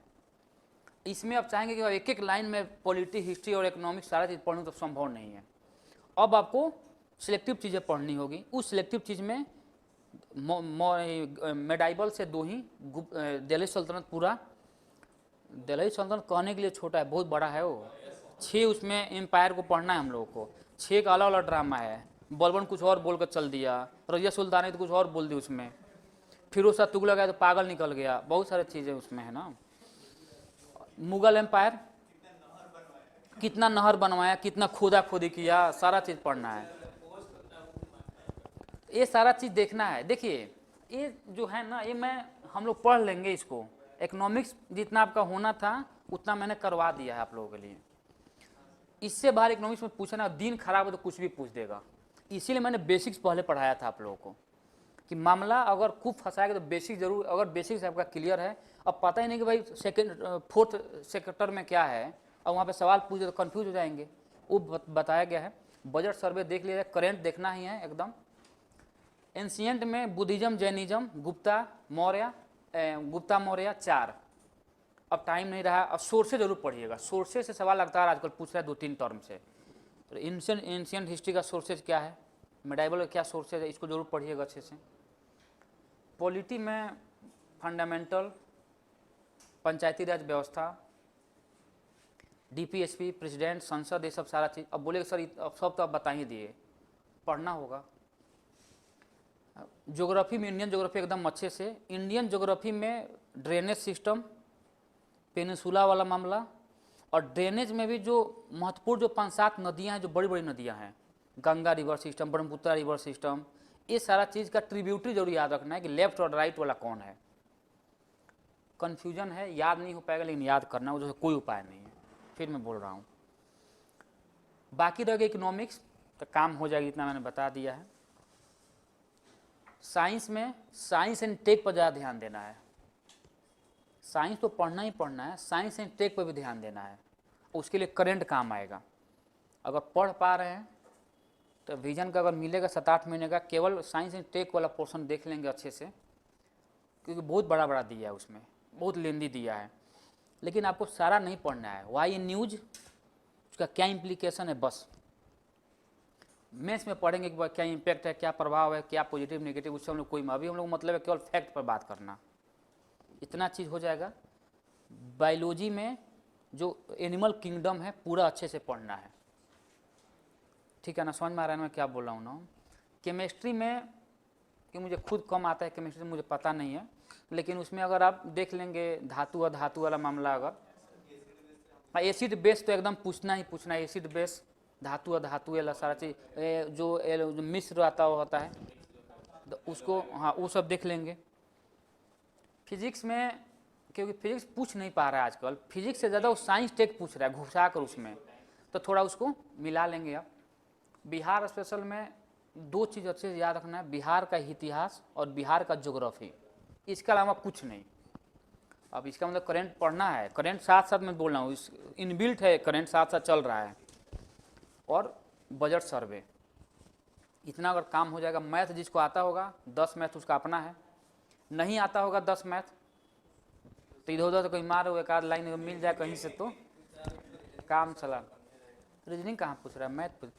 इसमें अब चाहेंगे कि एक एक लाइन में पॉलिटी, हिस्ट्री और इकोनॉमिक्स सारा चीज़ पढ़ूँ तो संभव नहीं है। अब आपको सिलेक्टिव चीज़ें पढ़नी होगी। उस सिलेक्टिव चीज़ में मेडाइवल से 2 ही, दिल्ली सल्तनत पूरा, दिल्ली सल्तनत कहने के लिए छोटा है, बहुत बड़ा है वो। 6 उसमें एम्पायर को पढ़ना है हम लोगों को, 6 का अलग अलग ड्रामा है। बलबन कुछ और बोल कर चल दिया, रजिया सुल्तानी तो कुछ और बोल दी उसमें, फिरोज शाह तुगलक आया तो पागल निकल गया, बहुत सारी चीज़ें उसमें है ना। मुगल एम्पायर, कितना नहर बनवाया, कितना खोदा खोदी किया, सारा चीज़ पढ़ना है, ये सारा चीज़ देखना है। देखिए ये जो है ना, ये हम लोग पढ़ लेंगे इसको। इकोनॉमिक्स जितना आपका होना था उतना मैंने करवा दिया है आप लोगों के लिए। इससे बाहर इकोनॉमिक्स में पूछना, दिन खराब हो तो कुछ भी पूछ देगा। इसीलिए मैंने बेसिक्स पहले पढ़ाया था आप लोगों को, कि मामला अगर खूब फंसाएगा तो बेसिक जरूर, अगर बेसिक्स आपका क्लियर है, अब पता ही नहीं कि भाई फोर्थ सेक्टर में क्या है, और वहाँ पे सवाल पूछे तो कंफ्यूज हो जाएंगे, वो बताया गया है। बजट सर्वे देख लीजिए, करेंट देखना ही है एकदम। एंशियंट में बुद्धिज्म, जैनिज्म, गुप्ता मौर्य 4। अब टाइम नहीं रहा, अब सोर्सेज जरूर पढ़िएगा, सोर्सेज से सवाल लगातार आजकल पूछ रहा है 2-3 टर्म से। तो एंशियंट हिस्ट्री का सोर्सेज क्या है, मेडाइवल का क्या सोर्सेज है, इसको जरूर पढ़िएगा अच्छे से। पॉलिटी में फंडामेंटल, पंचायती राज व्यवस्था, डीपीएसपी, प्रेसिडेंट, संसद, ये सब सारा चीज़। अब बोलेगा सर अब सब तो आप बता ही दिए, पढ़ना होगा। ज्योग्राफी में इंडियन ज्योग्राफी एकदम अच्छे से, इंडियन ज्योग्राफी में ड्रेनेज सिस्टम, पेनिसुला वाला मामला, और ड्रेनेज में भी जो महत्वपूर्ण जो 5-7 नदियाँ हैं, जो बड़ी बड़ी नदियाँ हैं, Ganga river system, Brahmaputra river system, ये सारा चीज़ का ट्रिब्यूटरी जरूर याद रखना है कि लेफ्ट और राइट वाला कौन है। कन्फ्यूजन है, याद नहीं हो पाएगा, लेकिन याद करना है, कोई उपाय नहीं है। फिर मैं बोल रहा हूँ, बाकी रह गया इकोनॉमिक्स, तो काम हो जाएगी, इतना मैंने बता दिया है। साइंस में साइंस एंड टेक पर ज़्यादा ध्यान देना है। साइंस तो पढ़ना ही पढ़ना है, साइंस एंड टेक पर भी ध्यान देना है, उसके लिए करंट काम आएगा। अगर पढ़ पा रहे हैं तो विजन का अगर मिलेगा 7-8 महीने का, केवल साइंस एंड टेक वाला पोर्शन देख लेंगे अच्छे से, क्योंकि बहुत बड़ा बड़ा दिया है उसमें, बहुत लेंदी दिया है। लेकिन आपको सारा नहीं पढ़ना है। वाई इन न्यूज, उसका क्या इम्प्लीकेशन है, बस मैथ्स में पढ़ेंगे कि क्या इम्पैक्ट है, क्या प्रभाव है, क्या पॉजिटिव नेगेटिव, उससे हम लोग कोई, अभी हम लोग मतलब है केवल फैक्ट पर बात करना, इतना चीज़ हो जाएगा। बायोलॉजी में जो एनिमल किंगडम है पूरा अच्छे से पढ़ना है, ठीक है ना, समझ में आ रहा है मैं क्या बोल रहा हूँ ना। केमिस्ट्री में कि मुझे खुद कम आता है केमिस्ट्री, मुझे पता नहीं है, लेकिन उसमें अगर आप देख लेंगे धातु अधातु वाला मामला, अगर एसिड बेस तो एकदम पूछना ही पूछना है, एसिड बेस धातु अधातु वाला सारा चीज़, जो मिश्र आता होता है तो उसको, हाँ वो सब देख लेंगे। फिजिक्स में क्योंकि फिजिक्स पूछ नहीं पा रहा है आजकल, फिजिक्स से ज़्यादा वो साइंस टेक पूछ रहा है घुसा कर उसमें, तो थोड़ा उसको मिला लेंगे आप। बिहार स्पेशल में 2 चीज़ अच्छे से याद रखना है, बिहार का इतिहास और बिहार का ज्योग्राफी, इसके अलावा कुछ नहीं। अब इसका मतलब करंट पढ़ना है, करंट साथ साथ मैं बोल रहा हूँ, इस इनबिल्ट है, करंट साथ साथ चल रहा है। और बजट सर्वे, इतना अगर काम हो जाएगा। मैथ जिसको आता होगा 10 मैथ उसका अपना है, नहीं आता होगा 10 मैथ तो इधर उधर तो कहीं मारो, एक आध लाइन मिल जाए कहीं से तो काम चला। रीजनिंग कहाँ पूछ रहा है, मैथ पूछ,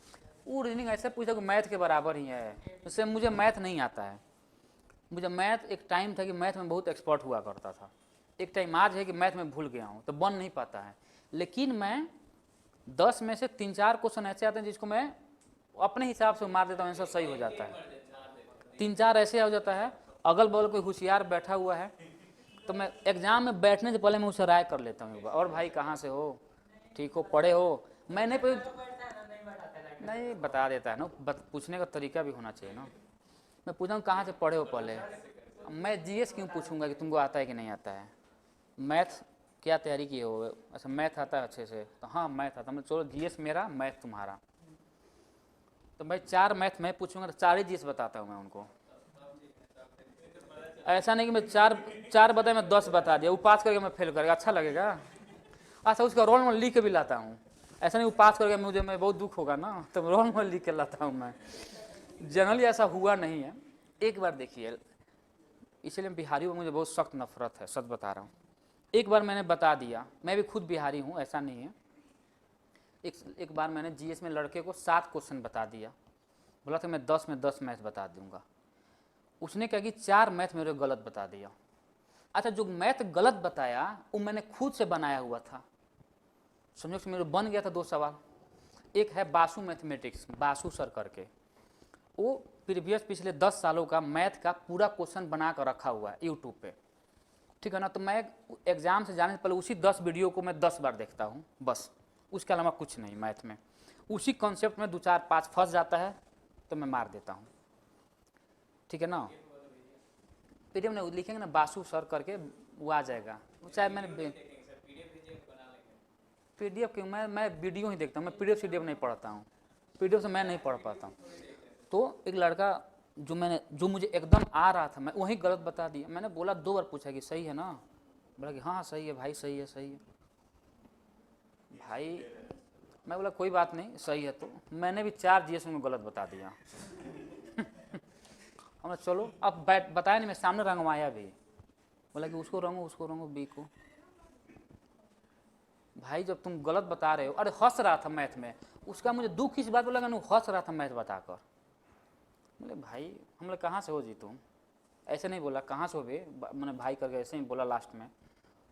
वो रीजनिंग ऐसे पूछा कि मैथ के बराबर ही है, उससे मुझे मैथ नहीं आता है। मुझे मैथ, एक टाइम था कि मैथ में बहुत एक्सपर्ट हुआ करता था, एक टाइम आज है कि मैथ में भूल गया हूँ, तो बन नहीं पाता है। लेकिन मैं 10 में से 3-4 क्वेश्चन ऐसे आते हैं जिसको मैं अपने हिसाब से मार देता हूँ, आंसर सही हो जाता है। 3-4 ऐसे हो जाता है, अगल बगल कोई होशियार बैठा हुआ है तो मैं एग्जाम में बैठने से पहले मैं उससे राय कर लेता हूँ, और भाई कहाँ से हो, ठीक हो, पढ़े हो। मैं नहीं बता देता है ना, पूछने का तरीका भी होना चाहिए ना। मैं पूछा हूँ कहाँ से पढ़े हो पहले, मैं जीएस क्यों पूछूंगा कि तुमको आता है कि नहीं आता है। मैथ क्या तैयारी किए हो, अच्छा मैथ आता है अच्छे से, तो हाँ मैथ आता है, मैं चलो जीएस मेरा मैथ तुम्हारा, तो भाई 4 मैथ मैं पूछूंगा तो 4 ही जीएस बताता हूँ मैं उनको। ऐसा नहीं कि मैं चार बताए मैं 10 बता दिया, वो पास करके मैं फेल करेगा, अच्छा लगेगा। अच्छा उसका रोल नंबर लिख के भी लाता हूँ, ऐसा नहीं वो पास करके मुझे मैं बहुत दुख होगा ना, तो रोल नंबर लिख के लाता हूँ मैं। जनरली ऐसा हुआ नहीं है। एक बार देखिए, इसलिए बिहारियों में मुझे बहुत सख्त नफरत है, सच बता रहा हूँ। एक बार मैंने बता दिया, मैं भी खुद बिहारी हूँ ऐसा नहीं है, एक बार मैंने जीएस में लड़के को 7 क्वेश्चन बता दिया, बोला था मैं 10 में 10 मैथ बता दूंगा, उसने क्या कि 4 मैथ मेरे गलत बता दिया। अच्छा जो मैथ गलत बताया वो मैंने खुद से बनाया हुआ था, समझो कि मेरे बन गया था 2 सवाल। एक है बासु मैथमेटिक्स, बासु सर करके, वो प्रीवियस पिछले 10 सालों का मैथ का पूरा क्वेश्चन बना कर रखा हुआ है यूट्यूब पे, ठीक है ना। तो मैं एग्जाम से जाने से पहले उसी 10 वीडियो को मैं 10 बार देखता हूँ बस, उसके अलावा कुछ नहीं। मैथ में उसी कॉन्सेप्ट में 2-4-5 फंस जाता है तो मैं मार देता हूँ, ठीक है ना। पीडीएफ में लिखेंगे ना बासु सर करके, वो आ जाएगा, चाहे मैंने पीडीएफ क्यों, मैं वीडियो ही देखता हूँ, मैं पीडीएफ सीडीएफ नहीं पढ़ता हूँ, पीडीएफ से मैं नहीं पढ़ पाता हूँ। तो एक लड़का जो मुझे एकदम आ रहा था, मैं वही गलत बता दिया। मैंने बोला 2 बार पूछा कि सही है ना, बोला कि हाँ सही है भाई, सही है सही है भाई। मैं बोला कोई बात नहीं सही है, तो मैंने भी 4 जीएस में गलत बता दिया। हमने चलो अब बताया नहीं, मैं सामने रंगवाया भी, बोला कि उसको रंगो बी को। भाई जब तुम गलत बता रहे हो, अरे हंस रहा था मैथ में, उसका मुझे दुख इस बात बोला, हंस रहा था मैथ बताकर। बोले भाई हम लोग कहाँ से हो जी तुम, ऐसे नहीं बोला कहाँ से हो बे, मैंने भाई करके ऐसे ही बोला। लास्ट में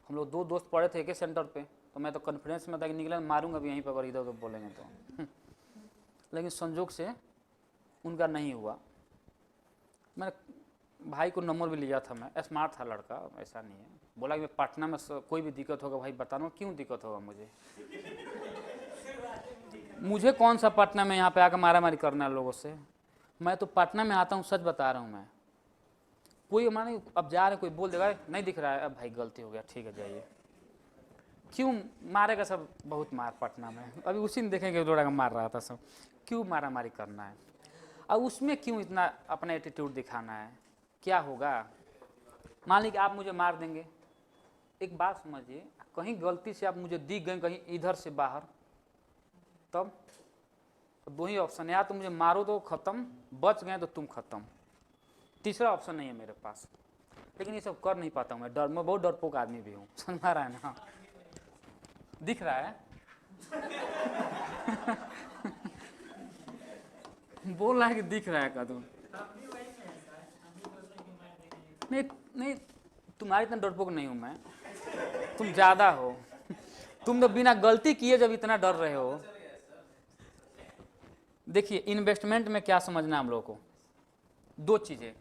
हम लोग 2 दोस्त पढ़े थे एक सेंटर पे, तो मैं तो कॉन्फिडेंस में था कि निकला मारूंगा भी यहीं पर अगर इधर उधर बोलेंगे तो। लेकिन संजोग से उनका नहीं हुआ। मैंने भाई को नंबर भी लिया था, मैं स्मार्ट था लड़का, ऐसा नहीं है। बोला कि मैं पटना में कोई भी दिक्कत होगा भाई बताना, क्यों दिक्कत होगा मुझे कौन सा पटना में यहाँ पे आकर मारा मारी करना है लोगों से। मैं तो पटना में आता हूँ, सच बता रहा हूँ मैं। कोई माने अब जा रहे कोई बोल देगा नहीं दिख रहा है, अब भाई गलती हो गया ठीक है जाइए, क्यों मारेगा सब, बहुत मार पटना में, अभी उसी ने देखेंगे दौड़ा का मार रहा था सब, क्यों मारा मारी करना है, अब उसमें क्यों इतना अपना एटीट्यूड दिखाना है, क्या होगा। मान लीजिए आप मुझे मार देंगे, एक बात समझिए, कहीं गलती से आप मुझे दिख गए कहीं इधर से बाहर, तब दो ही ऑप्शन है, या तो मुझे मारो तो खत्म, बच गए तो तुम खत्म, तीसरा ऑप्शन नहीं है मेरे पास। लेकिन ये सब कर नहीं पाता हूँ मैं बहुत डरपोक आदमी भी हूँ, समझ रहा है ना? दिख रहा है? बोल रहा है कि दिख रहा है कदम। नहीं नहीं, तुम्हारी इतना डरपोक नहीं हूं मैं, तुम ज्यादा हो। तुम तो बिना गलती किए जब इतना डर रहे हो। देखिए, इन्वेस्टमेंट में क्या समझना हम लोग को, दो चीजें।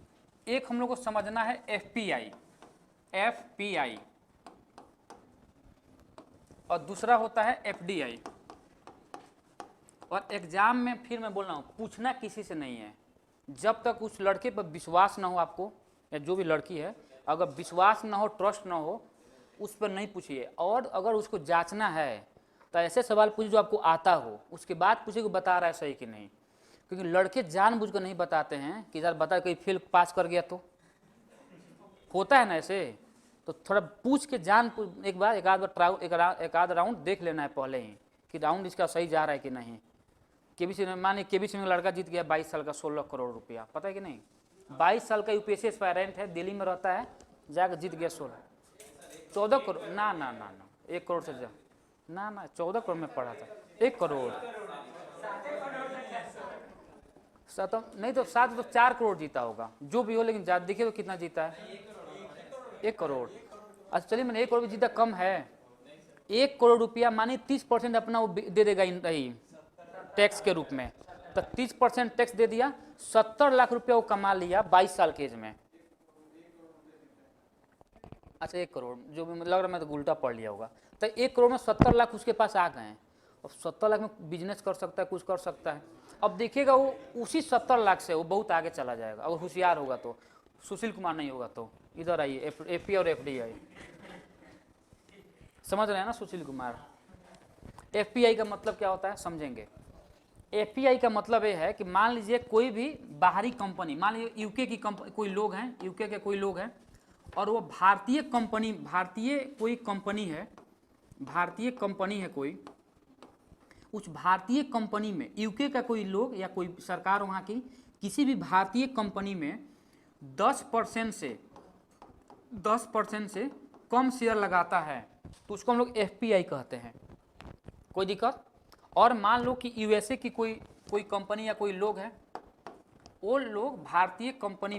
एक हम लोग को समझना है एफपीआई, एफपीआई, और दूसरा होता है एफडीआई। और एग्जाम में फिर मैं बोल रहा हूं, पूछना किसी से नहीं है, जब तक उस लड़के पर विश्वास ना हो आपको, या जो भी लड़की है, अगर विश्वास ना हो, ट्रस्ट ना हो, उस पर नहीं पूछिए। और अगर उसको जांचना है तो ऐसे सवाल पूछिए जो आपको आता हो, उसके बाद पूछिए कि बता रहा है सही कि नहीं। क्योंकि लड़के जानबूझकर नहीं बताते हैं कि यार बता, कोई फेल पास कर गया तो होता है ना ऐसे। तो थोड़ा पूछ के एक आध राउंड देख लेना है पहले ही कि राउंड इसका सही जा रहा है कि नहीं। केबीसी में माने केबीसी में लड़का जीत गया 22 साल का 16 करोड़ रुपया, पता है कि नहीं? 22 साल का यूपीएससी एस्पायरेंट है, दिल्ली में रहता है, जाकर जीत गया 14 करोड़। ना ना ना ना, 1 करोड़ से जा, ना ना, 14 करोड़ में पढ़ा था, 1 करोड़ नहीं तो 7 तो 4 करोड़ जीता होगा, जो भी हो, लेकिन देखिए तो कितना जीता है, 1 करोड़। अच्छा चलिए, मैंने 1 करोड़ भी जीता कम है। 1 करोड़ रुपया मानी 30% अपना वो दे देगा टैक्स के रूप में, तो 30% टैक्स दे दिया, 70 लाख रुपया वो कमा लिया 22 साल के एज में। अच्छा 1 करोड़, जो भी लग रहा है मैं तो उल्टा पढ़ लिया होगा। तो 1 करोड़ में 70 लाख उसके पास आ गए हैं, और 70 लाख में बिजनेस कर सकता है, कुछ कर सकता है। अब देखिएगा वो उसी 70 लाख से वो बहुत आगे चला जाएगा, अगर होशियार होगा तो। सुशील कुमार नहीं होगा तो इधर आइए, एफपी और एफडीआई समझ रहे हैं ना? सुशील कुमार। एफपीआई का मतलब क्या होता है समझेंगे। एफपीआई का मतलब ये है कि मान लीजिए कोई भी बाहरी कंपनी, मान लीजिए यूके की कंपनी, कोई लोग हैं, यूके के कोई लोग हैं, और वो भारतीय कोई कंपनी है कोई, उस भारतीय कंपनी में यूके का कोई लोग या कोई सरकार वहाँ की किसी भी भारतीय कंपनी में 10% से कम शेयर लगाता है, तो उसको हम लोग एफपीआई कहते हैं। कोई दिक्कत? और मान लो कि यूएसए की कोई कंपनी या कोई लोग है, वो लोग भारतीय कंपनी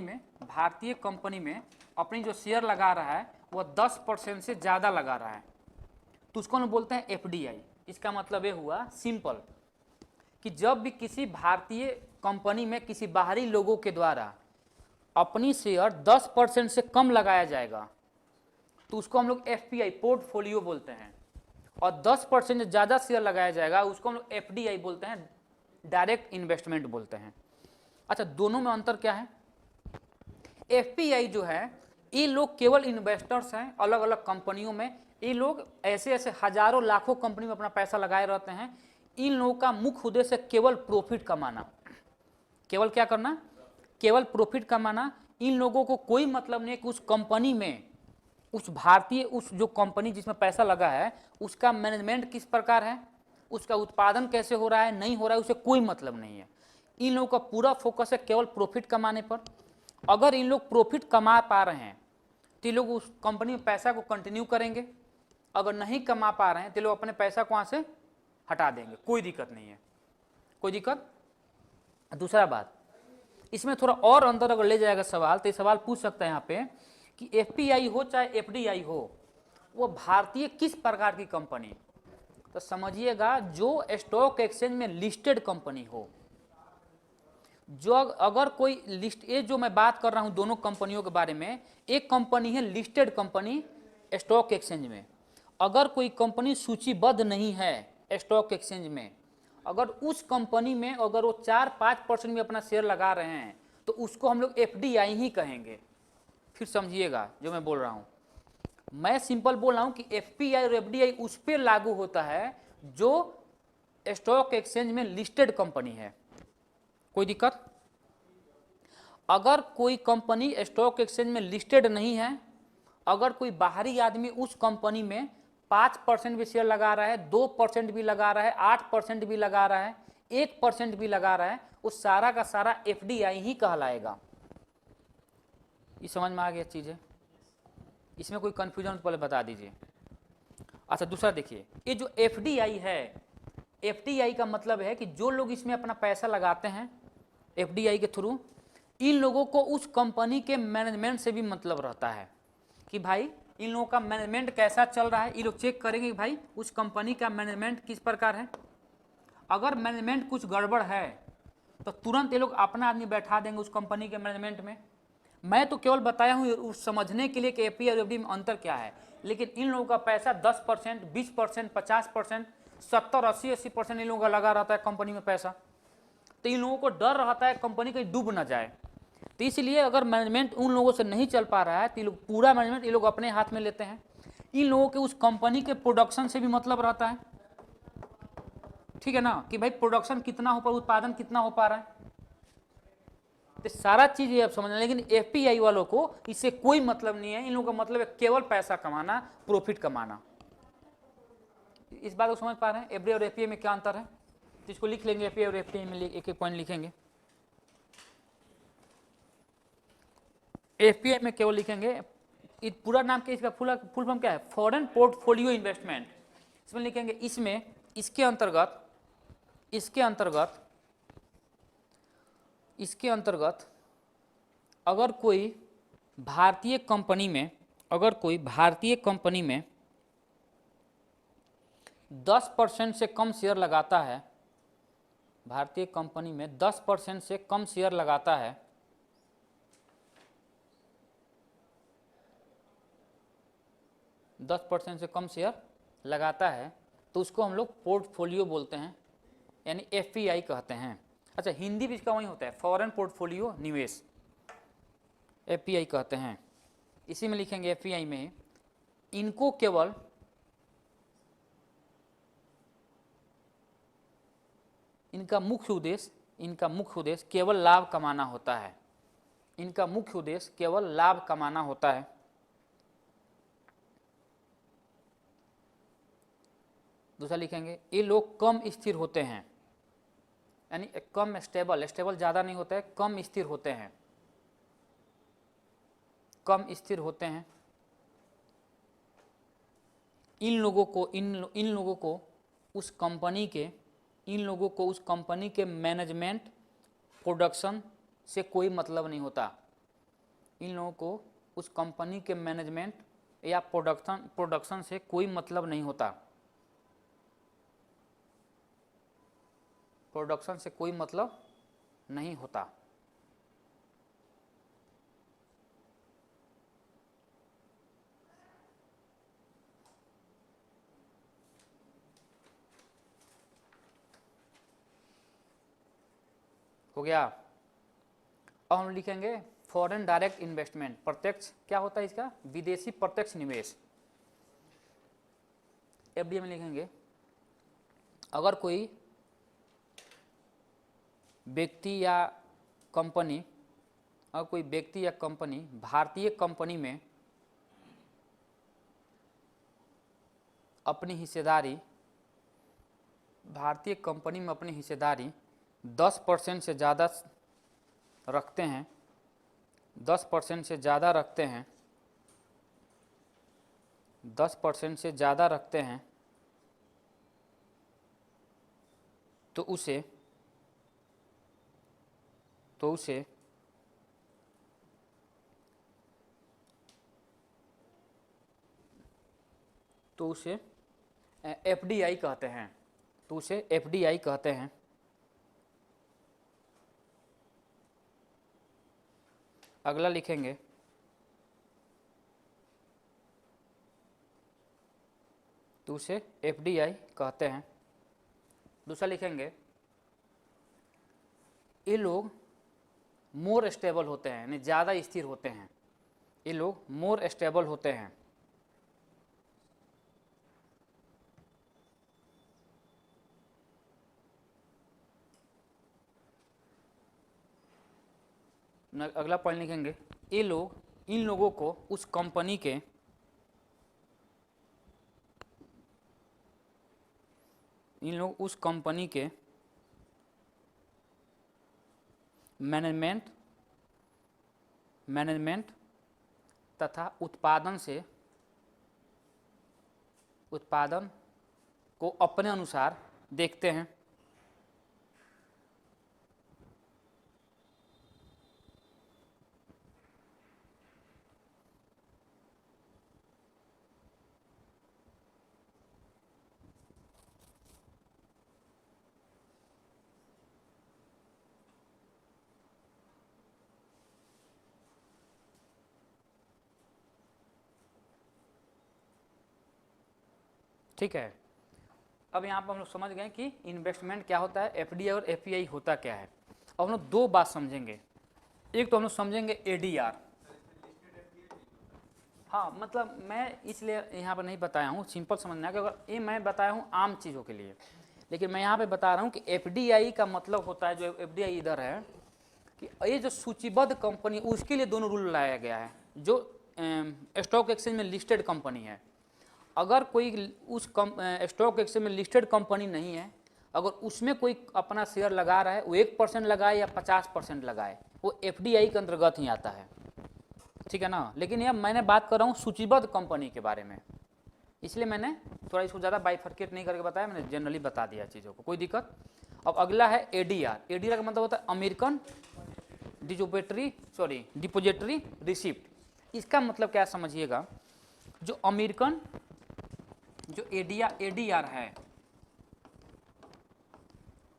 में अपनी जो शेयर लगा रहा है वो 10% से ज़्यादा लगा रहा है, तो उसको हम बोलते हैं एफडीआई। इसका मतलब ये हुआ सिंपल कि जब भी किसी भारतीय कंपनी में किसी बाहरी लोगों के द्वारा अपनी शेयर 10% से कम लगाया जाएगा, तो उसको हम लोग एफपीआई, पोर्टफोलियो बोलते हैं। और 10% से ज़्यादा शेयर लगाया जाएगा, उसको हम लोग एफडीआई बोलते हैं, डायरेक्ट इन्वेस्टमेंट बोलते हैं। अच्छा, दोनों में अंतर क्या है? एफपीआई जो है, ये लोग केवल इन्वेस्टर्स हैं अलग अलग कंपनियों में। ये लोग ऐसे हजारों लाखों कंपनी में अपना पैसा लगाए रहते हैं। इन लोगों का मुख्य उद्देश्य केवल प्रॉफिट कमाना। केवल क्या करना? केवल प्रॉफिट कमाना। इन लोगों को कोई मतलब नहीं कि उस कंपनी में, उस जो कंपनी जिसमें पैसा लगा है उसका मैनेजमेंट किस प्रकार है, उसका उत्पादन कैसे हो रहा है, नहीं हो रहा है, उसे कोई मतलब नहीं है। इन लोगों का पूरा फोकस है केवल प्रॉफिट कमाने पर। अगर इन लोग प्रॉफिट कमा पा रहे हैं तो लोग उस कंपनी में पैसा को कंटिन्यू करेंगे, अगर नहीं कमा पा रहे हैं तो लोग अपने पैसा को वहाँ से हटा देंगे, कोई दिक्कत नहीं है। कोई दिक्कत? दूसरा बात, इसमें थोड़ा और अंदर अगर ले जाएगा सवाल, तो ये सवाल पूछ सकता है यहाँ पे कि एफपीआई हो चाहे एफडीआई हो, वो भारतीय किस प्रकार की कंपनी, तो समझिएगा जो स्टॉक एक्सचेंज में लिस्टेड कंपनी हो। जो अगर कोई लिस्ट, ये जो मैं बात कर रहा हूं दोनों कंपनियों के बारे में, एक कंपनी है लिस्टेड कंपनी स्टॉक एक्सचेंज में। अगर कोई कंपनी सूचीबद्ध नहीं है स्टॉक एक्सचेंज में, अगर उस कंपनी में अगर वो 4-5% में अपना शेयर लगा रहे हैं, तो उसको हम लोग एफडीआई ही कहेंगे। फिर समझिएगा जो मैं बोल रहा हूं, मैं सिंपल बोल रहा हूं कि एफपीआई और एफडीआई उस पर लागू होता है जो स्टॉक एक्सचेंज में लिस्टेड कंपनी है। कोई दिक्कत? अगर कोई कंपनी स्टॉक एक्सचेंज में लिस्टेड नहीं है, अगर कोई बाहरी आदमी उस कंपनी में 5% भी शेयर लगा रहा है, 2% भी लगा रहा है, 8% भी लगा रहा है, 1% भी लगा रहा है, उस सारा का सारा एफडीआई ही कहलाएगा। ये समझ में आ गया चीज़ें? इसमें कोई कंफ्यूजन तो पहले बता दीजिए। अच्छा दूसरा देखिए, ये जो एफडीआई है, एफडीआई का मतलब है कि जो लोग इसमें अपना पैसा लगाते हैं एफडीआई के थ्रू, इन लोगों को उस कंपनी के मैनेजमेंट से भी मतलब रहता है कि भाई इन लोगों का मैनेजमेंट कैसा चल रहा है। ये लोग चेक करेंगे कि भाई उस कंपनी का मैनेजमेंट किस प्रकार है। अगर मैनेजमेंट कुछ गड़बड़ है तो तुरंत ये लोग अपना आदमी बैठा देंगे उस कंपनी के मैनेजमेंट में। मैं तो केवल बताया हूँ समझने के लिए कि एफडी और एफडी में अंतर क्या है, लेकिन इन लोगों का पैसा 10%, 20%, 50%, 70, 80% इन लोगों का लगा रहता है कंपनी में पैसा। तो इन लोगों को डर रहता है कंपनी कहीं डूब ना जाए। तो इसलिए अगर मैनेजमेंट उन लोगों से नहीं चल पा रहा है तो ये लोग पूरा मैनेजमेंट ये लोग अपने हाथ में लेते हैं। इन लोगों के उस कंपनी के प्रोडक्शन से भी मतलब रहता है, ठीक है ना, कि भाई प्रोडक्शन कितना हो पा, उत्पादन कितना हो पा रहा है। तो सारा चीज ये आप समझना। लेकिन एफपीआई वालों को इससे कोई मतलब नहीं है। इन लोगों का मतलब है केवल पैसा कमाना, प्रॉफिट कमाना। इस बात को समझ पा रहे हैं? एफडी और एफपीआई में क्या अंतर है? तो इसको लिख लेंगे, एफपीआई और एफपीआई में एक एक पॉइंट लिखेंगे। एफपीआई में केवल लिखेंगे, पूरा नाम क्या, इसका फुल फॉर्म क्या है? Foreign portfolio investment. इसमें लिखेंगे, इसमें इसके अंतर्गत अगर कोई भारतीय कंपनी में 10% से कम शेयर लगाता है, भारतीय कंपनी में 10% से कम शेयर लगाता है, तो उसको हम लोग पोर्टफोलियो बोलते हैं, यानी एफपीआई कहते हैं। अच्छा, हिंदी भी इसका वही होता है, फॉरेन पोर्टफोलियो निवेश, एफपीआई कहते हैं। इसी में लिखेंगे एफपीआई में, इनको केवल इनका मुख्य उद्देश्य केवल लाभ कमाना होता है। इनका मुख्य उद्देश्य केवल लाभ कमाना होता है। दूसरा लिखेंगे, ये लोग कम स्थिर होते हैं, यानी कम स्टेबल ज़्यादा नहीं होता है, कम स्थिर होते हैं, इन लोगों को उस कंपनी के मैनेजमेंट, प्रोडक्शन से कोई मतलब नहीं होता। इन लोगों को उस कंपनी के मैनेजमेंट या प्रोडक्शन से कोई मतलब नहीं होता। प्रोडक्शन से कोई मतलब नहीं होता। हो गया। अब हम लिखेंगे फॉरेन डायरेक्ट इन्वेस्टमेंट, प्रत्यक्ष क्या होता है इसका? विदेशी प्रत्यक्ष निवेश। एफडीआई में लिखेंगे, अगर कोई व्यक्ति या कंपनी भारतीय कंपनी में अपनी हिस्सेदारी 10% से ज़्यादा रखते हैं, 10% से ज़्यादा रखते हैं, तो उसे एफडीआई कहते हैं। अगला लिखेंगे, तो उसे एफडीआई कहते हैं। दूसरा लिखेंगे, ये लोग मोर स्टेबल होते हैं, यानी ज़्यादा स्थिर होते हैं। ये लोग मोर स्टेबल होते हैं। अगला पॉइंट लिखेंगे, इन लोगों को उस कंपनी के इन लोग उस कंपनी के मैनेजमेंट तथा उत्पादन को अपने अनुसार देखते हैं। ठीक है, अब यहाँ पर हम लोग समझ गए कि इन्वेस्टमेंट क्या होता है, एफडीआई और एफपीआई होता क्या है। अब हम लोग दो बात समझेंगे। एक तो हम लोग समझेंगे एडीआर। हाँ, मतलब मैं इसलिए यहाँ पर नहीं बताया हूँ, सिंपल समझना है कि अगर ये मैं बताया हूँ आम चीज़ों के लिए, लेकिन मैं यहाँ पे बता रहा हूँ कि एफडीआई का मतलब होता है, जो एफडीआई इधर है कि ये जो सूचीबद्ध कंपनी, उसके लिए दोनों रूल लाया गया है। जो स्टॉक एक्सचेंज में लिस्टेड कंपनी है, अगर कोई उस स्टॉक एक्सचेंज में लिस्टेड कंपनी नहीं है, अगर उसमें कोई अपना शेयर लगा रहा है, वो 1% लगाए या 50% लगाए, वो एफडीआई के अंतर्गत ही आता है। ठीक है ना। लेकिन यह मैंने बात कर रहा हूँ सूचीबद्ध कंपनी के बारे में, इसलिए मैंने थोड़ा इसको ज़्यादा बाइफर्केट नहीं करके बताया, मैंने जनरली बता दिया चीज़ों को, कोई दिक्कत। अब अगला है एडीआर। एडीआर का मतलब होता है अमेरिकन डिपोजिटरी रिसिप्ट। इसका मतलब क्या समझिएगा, जो अमेरिकन जो एडीआर है,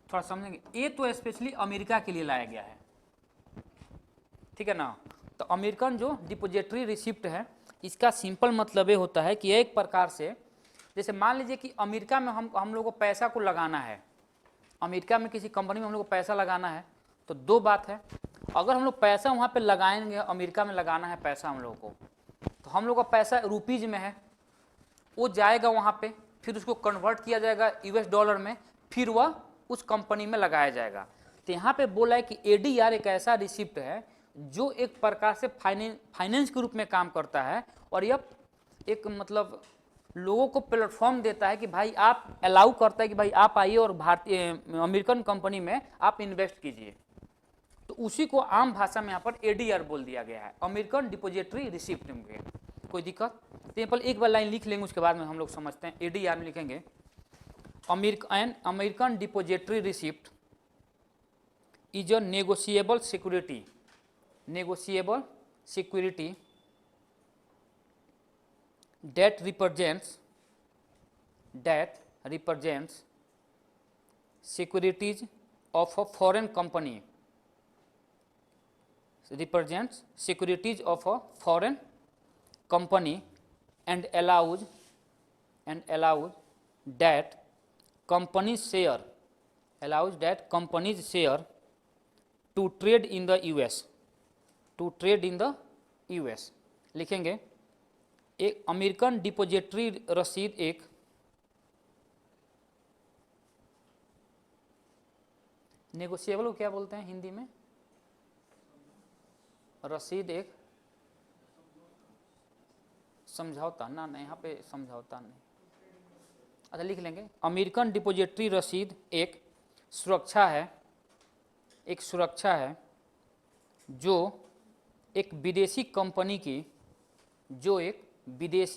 थोड़ा समझेंगे, ये तो स्पेशली अमेरिका के लिए लाया गया है। ठीक है ना। तो अमेरिकन जो डिपोजिटरी रिसिप्ट है, इसका सिंपल मतलब ये होता है कि एक प्रकार से, जैसे मान लीजिए कि अमेरिका में हम लोग को पैसा को लगाना है, अमेरिका में किसी कंपनी में हम लोग को पैसा लगाना है, तो दो बात है, अगर हम लोग पैसा वहाँ पे लगाएंगे, अमेरिका में लगाना है पैसा हम लोग को, तो हम लोग का पैसा रुपीज़ में है, वो जाएगा वहाँ पे, फिर उसको कन्वर्ट किया जाएगा यूएस डॉलर में, फिर वह उस कंपनी में लगाया जाएगा। तो यहाँ पे बोला है कि एडीआर एक ऐसा रिसिप्ट है जो एक प्रकार से फाइनेंस के रूप में काम करता है, और यह एक मतलब लोगों को प्लेटफॉर्म देता है कि भाई आप अलाउ करता है कि भाई आप आइए और भारतीय अमेरिकन कंपनी में आप इन्वेस्ट कीजिए। तो उसी को आम भाषा में यहाँ पर एडीआर बोल दिया गया है, अमेरिकन डिपोजिटरी रिसिप्ट में। कोई दिक्कत? तो यहाँ पर एक बार लाइन लिख लेंगे, उसके बाद में हम लोग समझते हैं। एडीआर में लिखेंगे American depository receipt is a negotiable security that represents securities of a foreign company, and allows that company's share to trade in the US। लिखेंगे एक अमेरिकन डिपोजिटरी रसीद एक नेगोशिएबल को क्या बोलते हैं हिंदी में? रसीद एक समझौता ना, नहीं यहाँ पे समझौता नहीं। अच्छा, लिख लेंगे अमेरिकन डिपोजिटरी रसीद एक सुरक्षा है जो एक विदेशी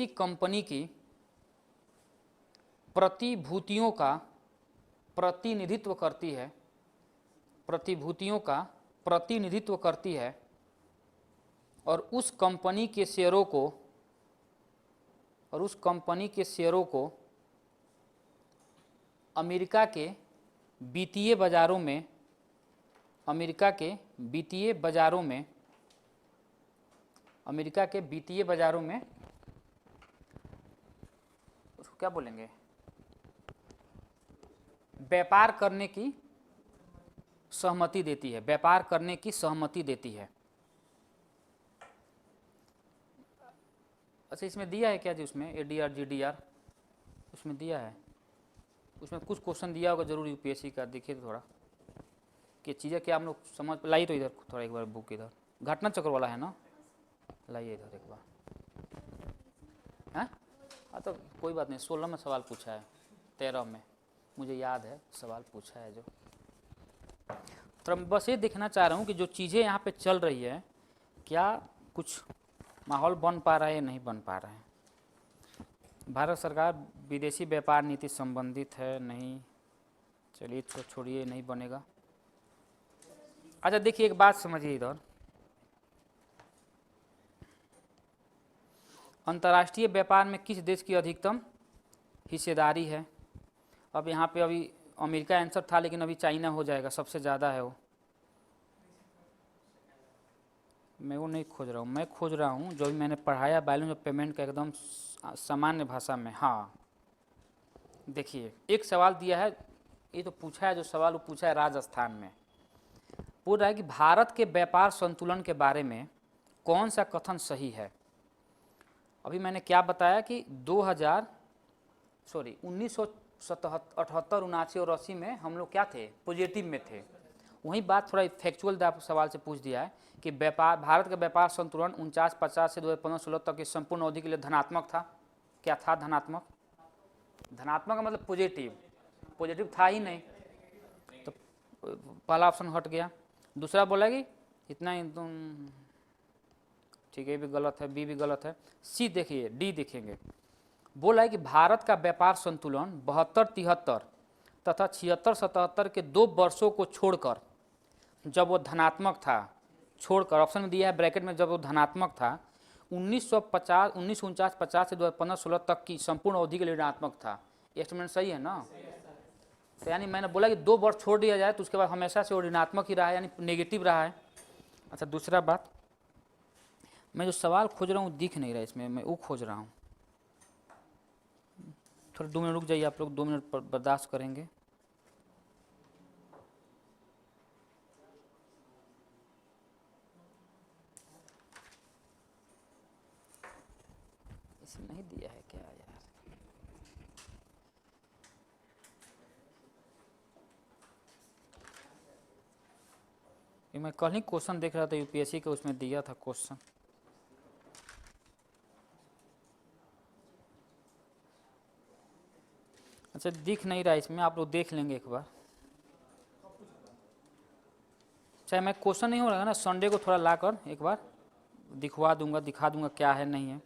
कंपनी की प्रतिभूतियों का प्रतिनिधित्व करती है और उस कंपनी के शेयरों को अमेरिका के वित्तीय बाजारों में उसको क्या बोलेंगे, व्यापार करने की सहमति देती है। अच्छा, इसमें दिया है क्या जी, उसमें एडीआर जीडीआर उसमें दिया है, उसमें कुछ क्वेश्चन दिया होगा जरूर यूपीएससी का, देखिए तो थोड़ा कि चीज़ें क्या हम लोग समझ लाइए। तो इधर थोड़ा एक बार बुक इधर घटना चक्र वाला है ना, लाइए इधर एक बार। हाँ तो कोई बात नहीं, 16 में सवाल पूछा है, 13 में मुझे याद है सवाल पूछा है जो। तो मैं बस ये देखना चाह रहा हूँ कि जो चीज़ें यहाँ पे चल रही है क्या कुछ माहौल बन पा रहा है या नहीं बन पा रहा है। भारत सरकार विदेशी व्यापार नीति संबंधित है, नहीं, चलिए तो छोड़िए, नहीं बनेगा। अच्छा देखिए एक बात समझिए इधर, अंतर्राष्ट्रीय व्यापार में किस देश की अधिकतम हिस्सेदारी है। अब यहाँ पे अभी अमेरिका आंसर था लेकिन अभी चाइना हो जाएगा, सबसे ज़्यादा है वो। मैं वो नहीं खोज रहा हूँ, मैं खोज रहा हूँ जो भी मैंने पढ़ाया बैलेंस ऑफ पेमेंट का एकदम सामान्य भाषा में। हाँ देखिए एक सवाल दिया है, ये तो पूछा है, जो सवाल वो पूछा है राजस्थान में, पूछ रहा है कि भारत के व्यापार संतुलन के बारे में कौन सा कथन सही है। अभी मैंने क्या बताया कि 1978, 79 और 80 में हम लोग क्या थे, पॉजिटिव में थे। वही बात थोड़ा फैक्चुअल सवाल से पूछ दिया है कि व्यापार, भारत का व्यापार संतुलन 49-50 से 2015-16 तक की संपूर्ण अवधि के लिए धनात्मक था। क्या था धनात्मक? धनात्मक का मतलब पॉजिटिव, पॉजिटिव था ही नहीं, तो पहला ऑप्शन हट गया। दूसरा बोला कि इतना ही तुम, ठीक है, ये भी गलत है, बी भी गलत है। सी देखिए, डी देखेंगे, बोला है कि भारत का व्यापार संतुलन 72-73 तथा 76-77 के 2 वर्षों को छोड़कर, जब वो धनात्मक था, छोड़कर, ऑप्शन में दिया है ब्रैकेट में, जब वो धनात्मक था 1949-50 से 2015-16 तक की संपूर्ण अवधि के लिए ऋणात्मक था। एस्टिमेट सही है ना? तो यानी मैंने बोला कि 2 वर्ष छोड़ दिया जाए तो उसके बाद हमेशा से वो ऋणात्मक ही रहा है, यानी नेगेटिव रहा है। अच्छा दूसरा बात, मैं जो सवाल खोज रहा हूँ दिख नहीं रहा है इसमें, मैं वो खोज रहा हूँ। थोड़ा 2 मिनट रुक जाइए आप लोग, 2 मिनट पर बर्दाश्त करेंगे। इसमें नहीं दिया है क्या यार? ये मैं कल ही क्वेश्चन देख रहा था यूपीएससी का, उसमें दिया था क्वेश्चन। अच्छा दिख नहीं रहा इसमें, आप लोग देख लेंगे एक बार। चाहे मैं क्वेश्चन नहीं हो रहा है ना, संडे को थोड़ा लाकर एक बार दिखवा दूंगा, दिखा दूंगा क्या है नहीं है।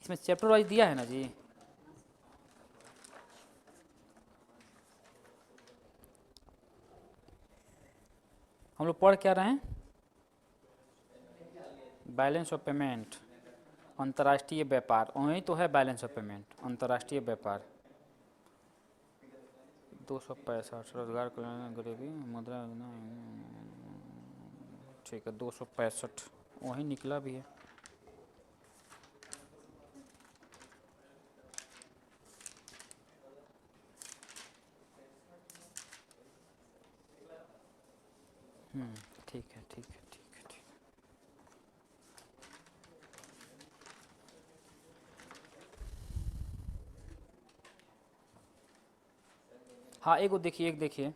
इसमें चैप्टर वाइज दिया है ना जी। हम लोग पढ़ क्या रहे हैं? बैलेंस ऑफ पेमेंट, अंतर्राष्ट्रीय व्यापार, वही तो है बैलेंस ऑफ पेमेंट, अंतर्राष्ट्रीय व्यापार। 265 रोजगार कल्याण गरीबी मुद्रा योजना, ठीक है 265 वही निकला भी है। ठीक है ठीक है ठीक है ठीक है। हाँ एक देखिए,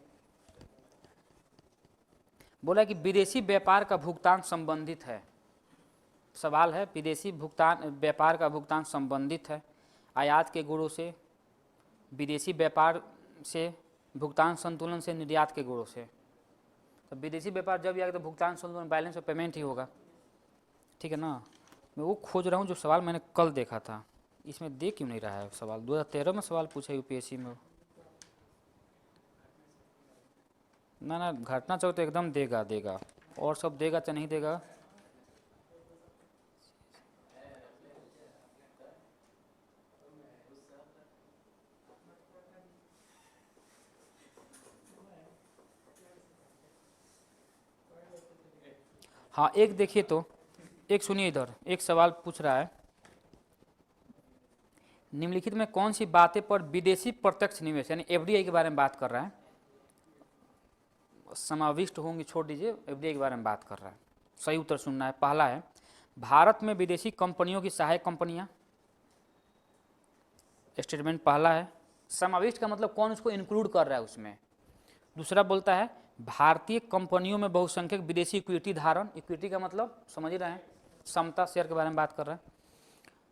बोला कि विदेशी व्यापार का भुगतान संबंधित है। सवाल है विदेशी भुगतान व्यापार का भुगतान संबंधित है आयात के गुणों से, विदेशी व्यापार से, भुगतान संतुलन से, निर्यात के गुणों से। तो विदेशी व्यापार जब आएगा तो भुगतान संतुलन, बैलेंस ऑफ पेमेंट ही होगा, ठीक है ना। मैं वो खोज रहा हूँ जो सवाल मैंने कल देखा था, इसमें दे क्यों नहीं रहा है सवाल। 2013 में सवाल पूछा यूपीएससी में। ना घटना चौक तो एकदम देगा, और सब देगा चाहे नहीं देगा। हाँ एक देखिए तो, एक सुनिए इधर, एक सवाल पूछ रहा है, निम्नलिखित में कौन सी बातें पर विदेशी प्रत्यक्ष निवेश यानी एफडीआई के बारे में बात कर रहा है, समाविष्ट होंगी, छोड़ दीजिए, एफडीआई के बारे में बात कर रहा है। सही उत्तर सुनना है। पहला है भारत में विदेशी कंपनियों की सहायक कंपनियां, स्टेटमेंट पहला है। समाविष्ट का मतलब कौन उसको इंक्लूड कर रहा है उसमें। दूसरा बोलता है भारतीय कंपनियों में बहुसंख्यक विदेशी इक्विटी धारण, इक्विटी का मतलब समझ ही रहे हैं, समता शेयर के बारे में बात कर रहा है।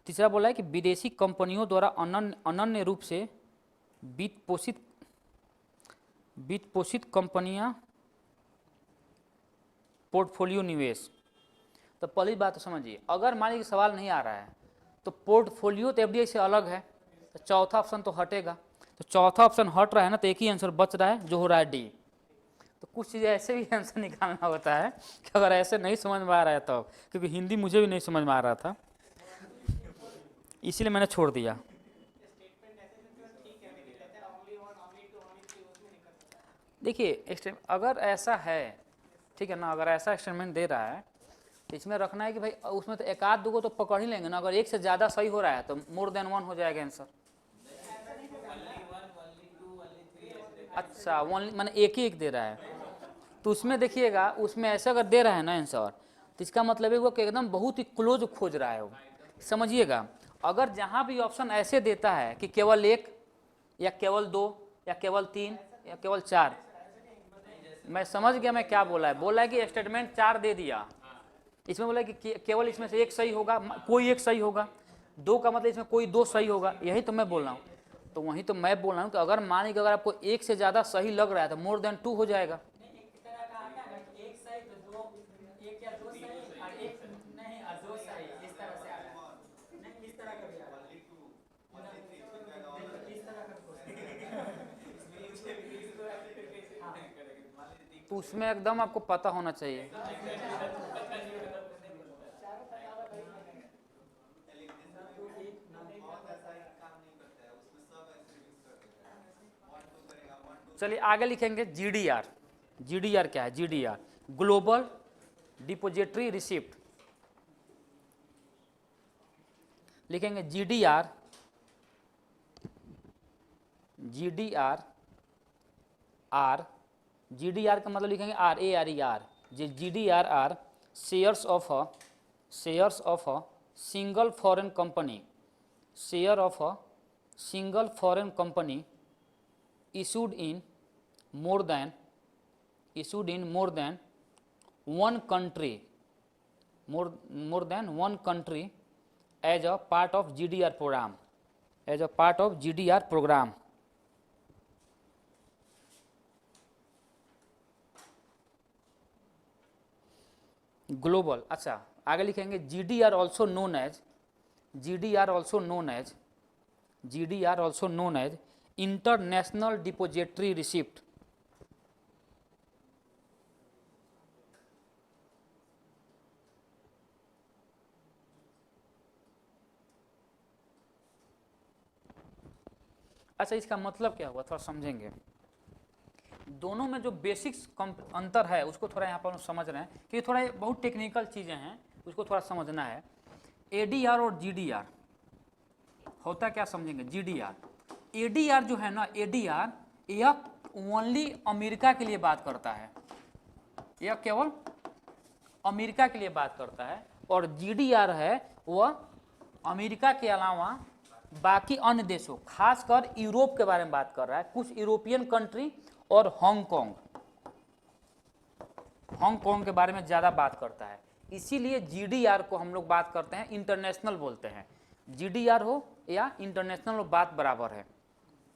तीसरा बोला है कि विदेशी कंपनियों द्वारा अनन्य रूप से वित्त पोषित कंपनियां पोर्टफोलियो निवेश। तो पहली बात तो समझिए, अगर मान लीजिए सवाल नहीं आ रहा है तो पोर्टफोलियो तो एफडीआई से अलग है, तो चौथा ऑप्शन तो हटेगा। तो चौथा ऑप्शन हट रहा है ना, तो एक ही आंसर बच रहा है जो हो रहा है डी। तो कुछ चीज़ें ऐसे भी आंसर निकालना होता है कि अगर ऐसे नहीं समझ में आ रहा है तब, क्योंकि हिंदी मुझे भी नहीं समझ में आ रहा था, इसीलिए मैंने छोड़ दिया। देखिए अगर ऐसा है, ठीक है ना, अगर ऐसा स्टेटमेंट दे रहा है तो इसमें रखना है कि भाई उसमें तो एक आध दो को तो पकड़ ही लेंगे ना। अगर एक से ज़्यादा सही हो रहा है तो मोर देन वन हो जाएगा आंसर। अच्छा, वन मैंने एक ही एक दे रहा है, तो उसमें देखिएगा, उसमें ऐसा अगर दे रहा है ना आंसर, तो इसका मतलब है वो कि एकदम बहुत ही क्लोज खोज रहा है वो, समझिएगा। अगर जहाँ भी ऑप्शन ऐसे देता है कि केवल एक या केवल दो या केवल तीन या केवल चार, मैं समझ गया मैं क्या बोला है। बोला है कि स्टेटमेंट 4 दे दिया, इसमें बोला है कि केवल इसमें से एक सही होगा, कोई एक सही होगा, दो का मतलब इसमें कोई दो सही होगा, यही तो मैं बोल रहा हूँ। तो वहीं तो मैं बोल रहा हूँ कि अगर मान लीजिए अगर आपको एक से ज़्यादा सही लग रहा है तो मोर देन 2 हो जाएगा। तो उसमें एकदम आपको पता होना चाहिए। चलिए आगे लिखेंगे जीडीआर। जीडीआर क्या है? GDR global depository receipt. लिखेंगे जीडीआर, जीडीआर आर, जीडीआर का मतलब लिखेंगे are A R E are. GDR are shares of a single foreign company, share of a single foreign company issued in more than one country, more than one country as a part of GDR program, as a part of GDR program। Global, अच्छा आगे लिखेंगे GDR also known as, GDR also known as, GDR also known as international depository receipt. अच्छा इसका मतलब क्या हुआ, थोड़ा समझेंगे। दोनों में जो बेसिक्स अंतर है उसको थोड़ा यहाँ पर समझ रहे हैं कि थोड़ा बहुत टेक्निकल चीज़ें हैं, उसको थोड़ा समझना है। एडीआर और जीडीआर होता क्या, समझेंगे। जीडीआर, एडीआर जो है ना, एडीआर यह ओनली अमेरिका के लिए बात करता है, यह केवल अमेरिका के लिए बात करता है। और जीडीआर है वह अमेरिका के अलावा बाकी अन्य देशों, खासकर यूरोप के बारे में बात कर रहा है, कुछ यूरोपियन कंट्री और हांगकांग के बारे में ज़्यादा बात करता है। इसीलिए जीडीआर को हम लोग बात करते हैं इंटरनेशनल बोलते हैं। जीडीआर हो या इंटरनेशनल हो, बात बराबर है,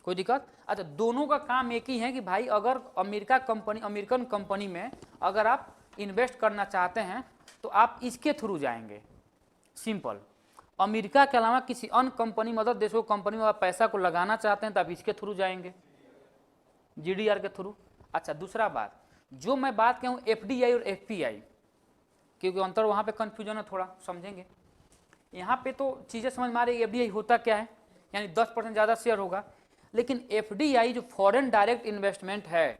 कोई दिक्कत। अच्छा दोनों का काम एक ही है कि भाई अगर अमेरिकन कंपनी में अगर आप इन्वेस्ट करना चाहते हैं तो आप इसके थ्रू जाएंगे, सिंपल। अमेरिका के अलावा किसी अन्य कंपनी मतलब देशों कंपनी में आप पैसा को लगाना चाहते हैं तो आप इसके थ्रू जाएंगे, जीडीआर के थ्रू। अच्छा दूसरा बात, जो मैं बात कहूँ एफडीआई और एफपीआई, क्योंकि अंतर वहाँ पे कंफ्यूजन है, थोड़ा समझेंगे। यहाँ पे तो चीज़ें समझ में आ रही है, एफडीआई होता क्या है, यानी 10% ज़्यादा शेयर होगा। लेकिन एफडीआई जो फॉरेन डायरेक्ट इन्वेस्टमेंट है,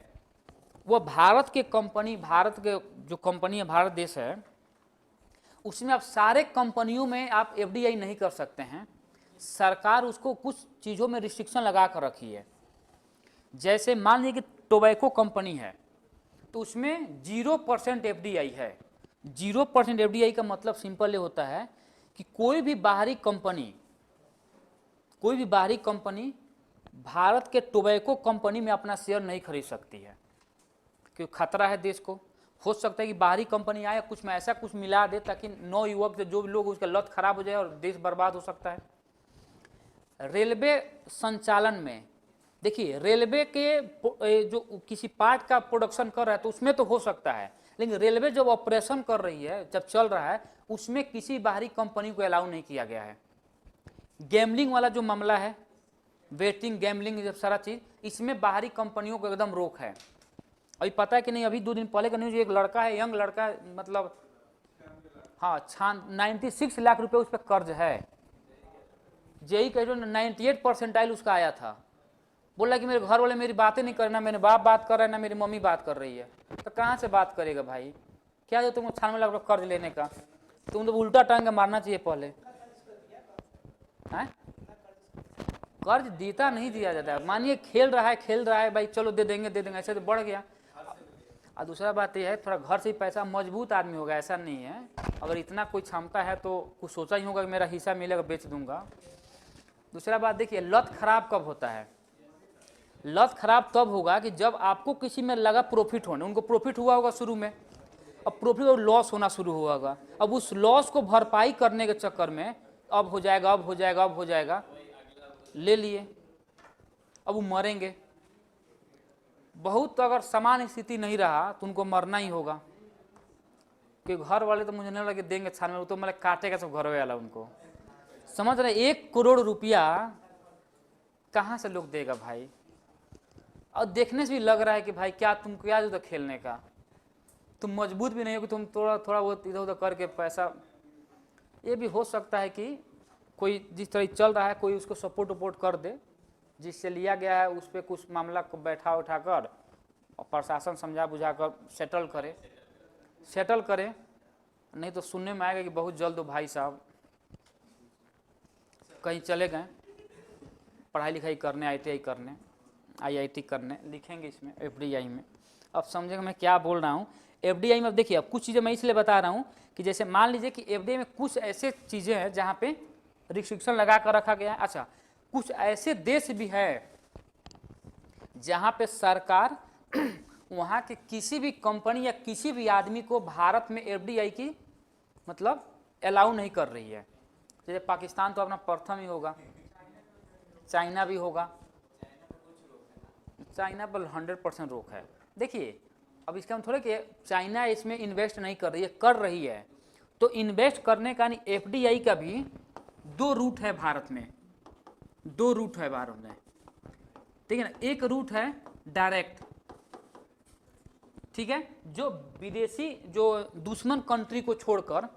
वो भारत के जो कंपनी है, भारत देश है, उसमें आप सारे कंपनियों में आप एफडीआई नहीं कर सकते हैं। सरकार उसको कुछ चीज़ों में रिस्ट्रिक्शन लगा कर रखी है। जैसे मान लीजिए कि टोबैको कंपनी है तो उसमें 0% एफडीआई है। 0% एफडीआई का मतलब सिंपल ये होता है कि कोई भी बाहरी कंपनी भारत के टोबैको कंपनी में अपना शेयर नहीं खरीद सकती है, क्योंकि खतरा है देश को। हो सकता है कि बाहरी कंपनी आए, कुछ में ऐसा कुछ मिला दे ताकि नौ युवक से जो भी लोग उसका लत खराब हो जाए और देश बर्बाद हो सकता है। रेलवे संचालन में देखिए रेलवे के जो किसी पार्ट का प्रोडक्शन कर रहा है तो उसमें तो हो सकता है, लेकिन रेलवे जब ऑपरेशन कर रही है, जब चल रहा है, उसमें किसी बाहरी कंपनी को अलाउ नहीं किया गया है। गैमलिंग वाला जो मामला है, वेटिंग गैमलिंग जब सारा चीज, इसमें बाहरी कंपनियों को एकदम रोक है। अभी पता है कि नहीं, अभी 2 दिन पहले का न्यूज, एक लड़का है, यंग लड़का है, मतलब हाँ 96 लाख रुपए उस पर कर्ज है। जेई का जो 98% उसका आया था। बोला कि मेरे घर वाले मेरी बातें नहीं कर रहे, ना मेरे बाप बात कर रहा है, ना मेरी मम्मी बात कर रही है। तो कहाँ से बात करेगा भाई? क्या जो तुमको 96 लाख रुपये कर्ज लेने का? तुम तो उल्टा टांग के मारना चाहिए पहले। है कर्ज देता नहीं दिया जाता है। मानिए खेल रहा है भाई, चलो दे देंगे, ऐसे तो बढ़ गया। और दूसरा बात यह है, थोड़ा घर से ही पैसा, मजबूत आदमी होगा, ऐसा नहीं है। अगर इतना कोई क्षमता है तो कुछ सोचा ही होगा कि मेरा हिस्सा मिलेगा, बेच दूंगा। दूसरा बात देखिए, लत खराब कब होता है? लत खराब तब होगा कि जब आपको किसी में लगा प्रॉफिट होने, उनको प्रॉफिट हुआ होगा शुरू में, अब प्रॉफिट और लॉस होना शुरू हुआ होगा। अब उस लॉस को भरपाई करने के चक्कर में अब हो जाएगा, ले लिए, अब वो मरेंगे। बहुत अगर समान स्थिति नहीं रहा तो उनको मरना ही होगा, कि घर वाले तो मुझे नहीं लगे देंगे छान में, वो तो मतलब काटेगा सब घर वाला उनको। समझ रहे? 1 करोड़ रुपया कहाँ से लोग देगा भाई? और देखने से भी लग रहा है कि भाई क्या तुम क्या जो खेलने का, तुम मजबूत भी नहीं हो कि तुम थोड़ा बहुत इधर उधर करके पैसा। ये भी हो सकता है कि कोई जिस तरह चल रहा है कोई उसको सपोर्ट वपोर्ट कर दे, जिससे लिया गया है उस पर कुछ मामला को बैठा उठा कर और प्रशासन समझा बुझा कर सेटल करे। नहीं तो सुनने में आएगा कि बहुत जल्द भाई साहब कहीं चले गए पढ़ाई लिखाई करने, ITI करने, IIT करने, लिखेंगे इसमें FDI में। अब समझेंगे मैं क्या बोल रहा हूँ। FDI में अब देखिए, अब कुछ चीज़ें मैं इसलिए बता रहा हूँ कि जैसे मान लीजिए कि FDI में कुछ ऐसे चीज़ें हैं जहाँ पे रिस्ट्रिक्शन लगा कर रखा गया है। अच्छा, कुछ ऐसे देश भी है जहाँ पे सरकार वहाँ के किसी भी कंपनी या किसी भी आदमी को भारत में FDI की मतलब अलाउ नहीं कर रही है। जैसे पाकिस्तान तो अपना प्रथम ही होगा, चाइना भी होगा। चाइना पर 100% रोक है। देखिए अब इसका हम थोड़े कि चाइना इसमें इन्वेस्ट नहीं कर रही है, कर रही है। तो इन्वेस्ट करने का नहीं, FDI का भी 2 रूट है भारत में, 2 रूट है भारत में, ठीक है ना। एक रूट है डायरेक्ट, ठीक है, जो विदेशी जो दुश्मन कंट्री को छोड़कर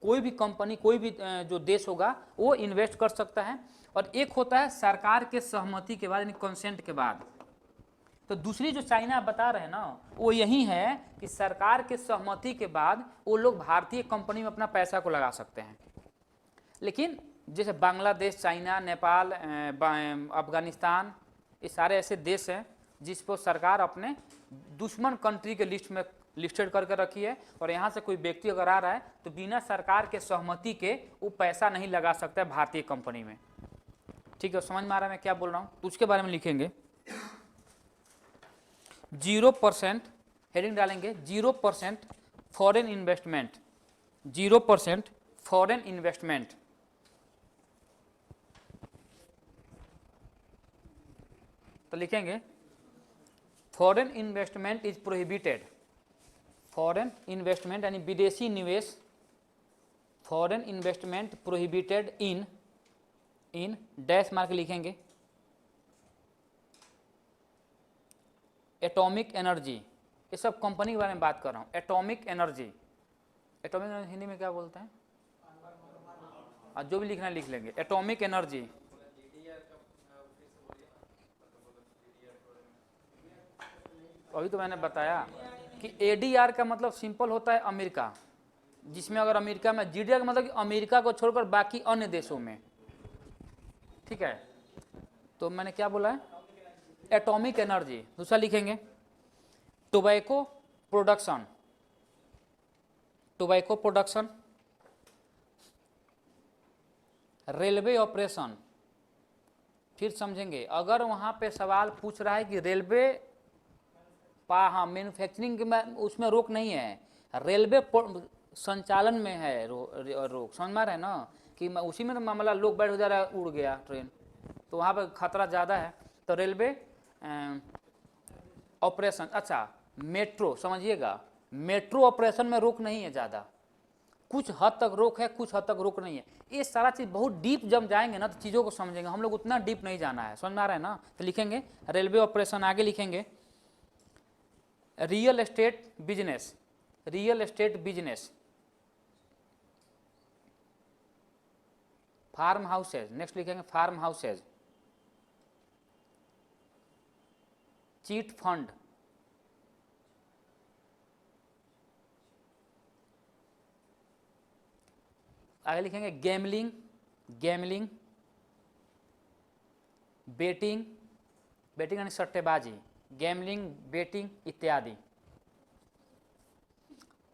कोई भी कंपनी, कोई भी जो देश होगा वो इन्वेस्ट कर सकता है। और एक होता है सरकार के सहमति के बाद, यानी कंसेंट के बाद। तो दूसरी जो चाइना बता रहे हैं ना, वो यही है कि सरकार के सहमति के बाद वो लोग भारतीय कंपनी में अपना पैसा को लगा सकते हैं। लेकिन जैसे बांग्लादेश, चाइना, नेपाल, अफगानिस्तान, ये सारे ऐसे देश हैं जिस पर सरकार अपने दुश्मन कंट्री के लिस्ट में लिस्टेड करके रखी है। और यहाँ से कोई व्यक्ति अगर आ रहा है तो बिना सरकार के सहमति के वो पैसा नहीं लगा सकता है भारतीय कंपनी में। ठीक है, समझ में आ रहा है मैं क्या बोल रहा हूँ? तो उसके बारे में लिखेंगे 0%, हेडिंग डालेंगे 0% फॉरेन इन्वेस्टमेंट, 0% फॉरेन इन्वेस्टमेंट। तो लिखेंगे foreign investment is prohibited, foreign investment यानी विदेशी निवेश, foreign investment prohibited in dash mark लिखेंगे एटॉमिक एनर्जी। ये सब कंपनी के बारे में बात कर रहा हूँ। Atomic energy, atomic energy Hindi में क्या बोलते हैं? जो भी लिखना है लिख लेंगे। एटॉमिक एनर्जी, अभी तो मैंने बताया कि ADR का मतलब सिंपल होता है अमेरिका, जिसमें अगर अमेरिका में GDR का मतलब कि अमेरिका को छोड़कर बाकी अन्य देशों में, ठीक है। तो मैंने क्या बोला है? Atomic energy. दूसरा लिखेंगे tobacco production, tobacco production, railway operation. फिर समझेंगे, अगर वहां पे सवाल पूछ रहा है कि रेलवे हाँ मैन्युफैक्चरिंग में उसमें रोक नहीं है, रेलवे संचालन में है रोक। समझ में आ रहा है ना कि उसी में तो मामला लोग बैठ जा रहा है, उड़ गया ट्रेन, तो वहाँ पर खतरा ज़्यादा है। तो रेलवे ऑपरेशन, अच्छा मेट्रो समझिएगा, मेट्रो ऑपरेशन में रोक नहीं है ज़्यादा, कुछ हद तक रोक है, कुछ हद तक रोक नहीं है। ये सारा चीज़ बहुत डीप जब जाएंगे ना तो चीज़ों को समझेंगे, हम लोग उतना डीप नहीं जाना है, समझ में आ रहा है ना। तो लिखेंगे रेलवे ऑपरेशन, आगे लिखेंगे real estate business, real estate business, farm houses, next लिखेंगे फार्म हाउसेज, चीट फंड, आगे लिखेंगे गैमलिंग, गैमलिंग, बेटिंग, बेटिंग यानी सट्टेबाजी, गैमलिंग, बेटिंग इत्यादि।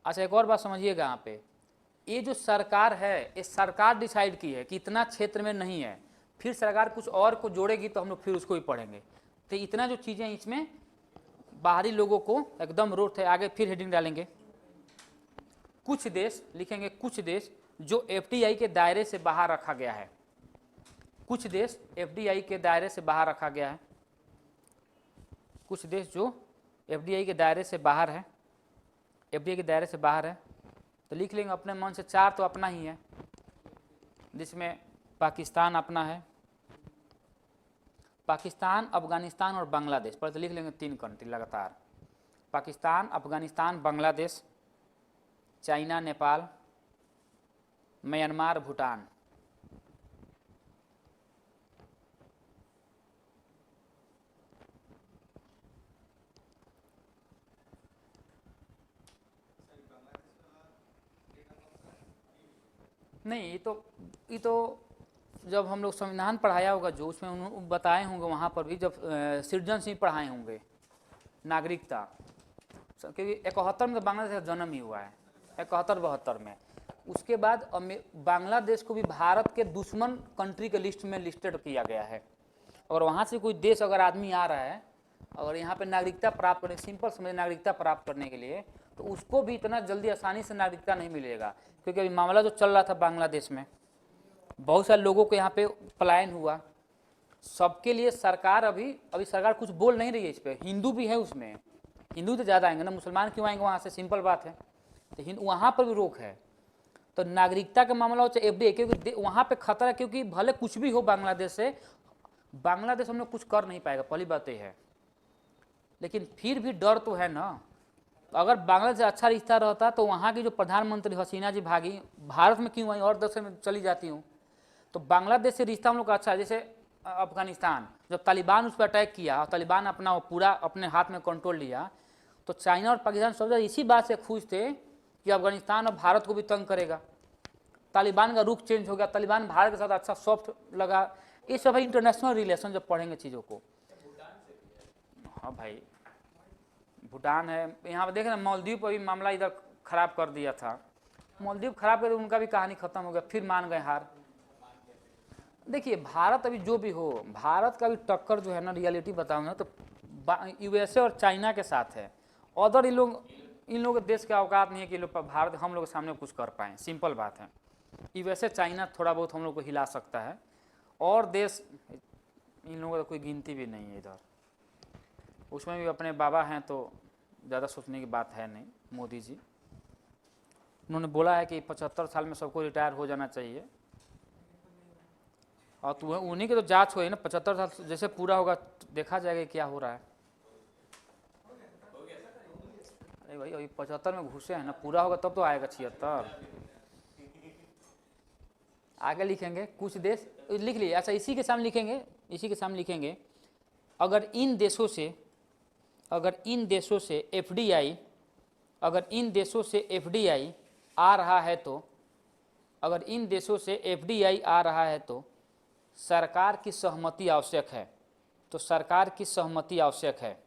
अच्छा एक और बात समझिएगा यहाँ पे, ये जो सरकार है ये सरकार डिसाइड की है कि इतना क्षेत्र में नहीं है, फिर सरकार कुछ और को जोड़ेगी तो हम लोग फिर उसको ही पढ़ेंगे। तो इतना जो चीज़ें इसमें बाहरी लोगों को एकदम रोक है। आगे फिर हेडिंग डालेंगे कुछ देश, लिखेंगे कुछ देश जो एफडीआई के दायरे से बाहर रखा गया है, कुछ देश एफडीआई के दायरे से बाहर रखा गया है, कुछ देश जो एफडीआई के दायरे से बाहर है, एफडीआई के दायरे से बाहर है। तो लिख लेंगे अपने मन से, चार तो अपना ही है, जिसमें पाकिस्तान अपना है, पाकिस्तान, अफगानिस्तान और बांग्लादेश। पर तो लिख लेंगे तीन कंट्री लगातार, पाकिस्तान, अफगानिस्तान, बांग्लादेश, चाइना, नेपाल, म्यांमार, भूटान। नहीं ये तो जब हम लोग संविधान पढ़ाया होगा जो, उसमें उन्होंने बताए होंगे वहाँ पर भी, जब सिटीजनशिप पढ़ाए होंगे, नागरिकता, क्योंकि 71 में तो बांग्लादेश का जन्म ही हुआ है, 71-72 में। उसके बाद बांग्लादेश को भी भारत के दुश्मन कंट्री के लिस्ट में लिस्टेड किया गया है। और वहाँ से कोई देश अगर आदमी आ रहा है और यहाँ पे नागरिकता प्राप्त करने, सिंपल समझे नागरिकता प्राप्त करने के लिए, तो उसको भी इतना जल्दी आसानी से नागरिकता नहीं मिलेगा, क्योंकि अभी मामला जो चल रहा था बांग्लादेश में, बहुत सारे लोगों को यहाँ पे पलायन हुआ। सबके लिए सरकार अभी सरकार कुछ बोल नहीं रही है इस पर। हिंदू भी है उसमें, हिंदू तो ज़्यादा आएंगे ना, मुसलमान क्यों आएंगे वहाँ से, सिंपल बात है। तो वहाँ पर भी रोक है। तो नागरिकता का मामला हो चाहे एफडीआई, क्योंकि वहाँ पे खतरा है, क्योंकि भले कुछ भी हो बांग्लादेश से, बांग्लादेश हम लोग कुछ कर नहीं पाएगा, पहली बात ये है। लेकिन फिर भी डर तो है ना। अगर बांग्लादेश से अच्छा रिश्ता रहता तो वहाँ की जो प्रधानमंत्री हसीना जी भागी, भारत में क्यों आई और देश में चली जाती हूँ। तो बांग्लादेश से रिश्ता हम लोग का अच्छा है। जैसे अफगानिस्तान, जब तालिबान उस पर अटैक किया और तालिबान अपना पूरा अपने हाथ में कंट्रोल लिया, तो चाइना और पाकिस्तान सब इसी बात से खुश थे कि अफगानिस्तान और भारत को भी तंग करेगा। तालिबान का रुख चेंज हो गया, तालिबान भारत के साथ अच्छा सॉफ्ट लगा। ये सब है इंटरनेशनल रिलेशन, जब पढ़ेंगे चीज़ों को। हाँ भाई, भूटान है यहाँ पर, देख रहे हैं मालदीव पर भी मामला इधर खराब कर दिया था, मालदीव खराब कर दिया, उनका भी कहानी खत्म हो गया, फिर मान गए हार। देखिए भारत अभी जो भी हो, भारत का भी टक्कर जो है ना, रियलिटी बताऊँ ना तो यूएसए और चाइना के साथ है। अदर इन लोग के देश के औकात नहीं है कि लोग भारत हम लोग के सामने कुछ कर पाएँ, सिंपल बात है। यूएसए चाइना थोड़ा बहुत हम लोग को हिला सकता है, और देश इन लोगों का कोई गिनती भी नहीं है इधर। उसमें भी अपने बाबा हैं तो ज़्यादा सोचने की बात है नहीं। मोदी जी उन्होंने बोला है कि 75 साल में सबको रिटायर हो जाना चाहिए, और तो उन्हीं की तो जांच हुई ना, 75 साल जैसे पूरा होगा तो देखा जाएगा क्या हो रहा है। अरे भाई अभी 75 में घुसे हैं ना, पूरा होगा तब तो आएगा 76। आगे लिखेंगे कुछ देश, लिख लिए। अच्छा इसी के सामने लिखेंगे, इसी के सामने लिखेंगे, अगर इन देशों से एफडीआई, अगर इन देशों से एफडीआई आ रहा है तो, अगर इन देशों से एफडीआई आ रहा है तो सरकार की सहमति आवश्यक है। तो सरकार की सहमति आवश्यक है।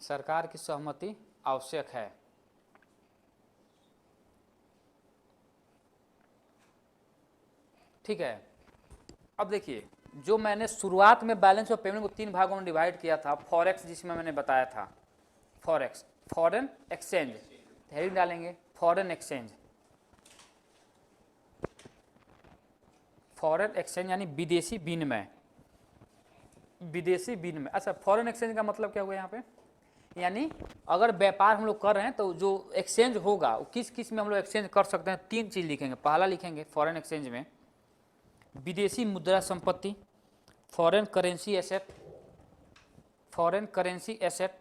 सरकार की सहमति आवश्यक है। ठीक है। अब देखिए, जो मैंने शुरुआत में बैलेंस ऑफ पेमेंट को 3 भागों में डिवाइड किया था, फॉरेक्स जिसमें मैंने बताया था, फॉरेक्स फॉरेन एक्सचेंज, हेडिंग डालेंगे फॉरेन एक्सचेंज, फॉरेन एक्सचेंज यानी विदेशी विनिमय, विदेशी विनिमय। अच्छा, फॉरेन एक्सचेंज का मतलब क्या हुआ यहाँ पे, यानी अगर व्यापार हम लोग कर रहे हैं तो जो एक्सचेंज होगा वो किस किस में हम लोग एक्सचेंज कर सकते हैं, 3 चीज़ लिखेंगे। पहला लिखेंगे फॉरेन एक्सचेंज में विदेशी मुद्रा संपत्ति, foreign currency asset, foreign currency asset,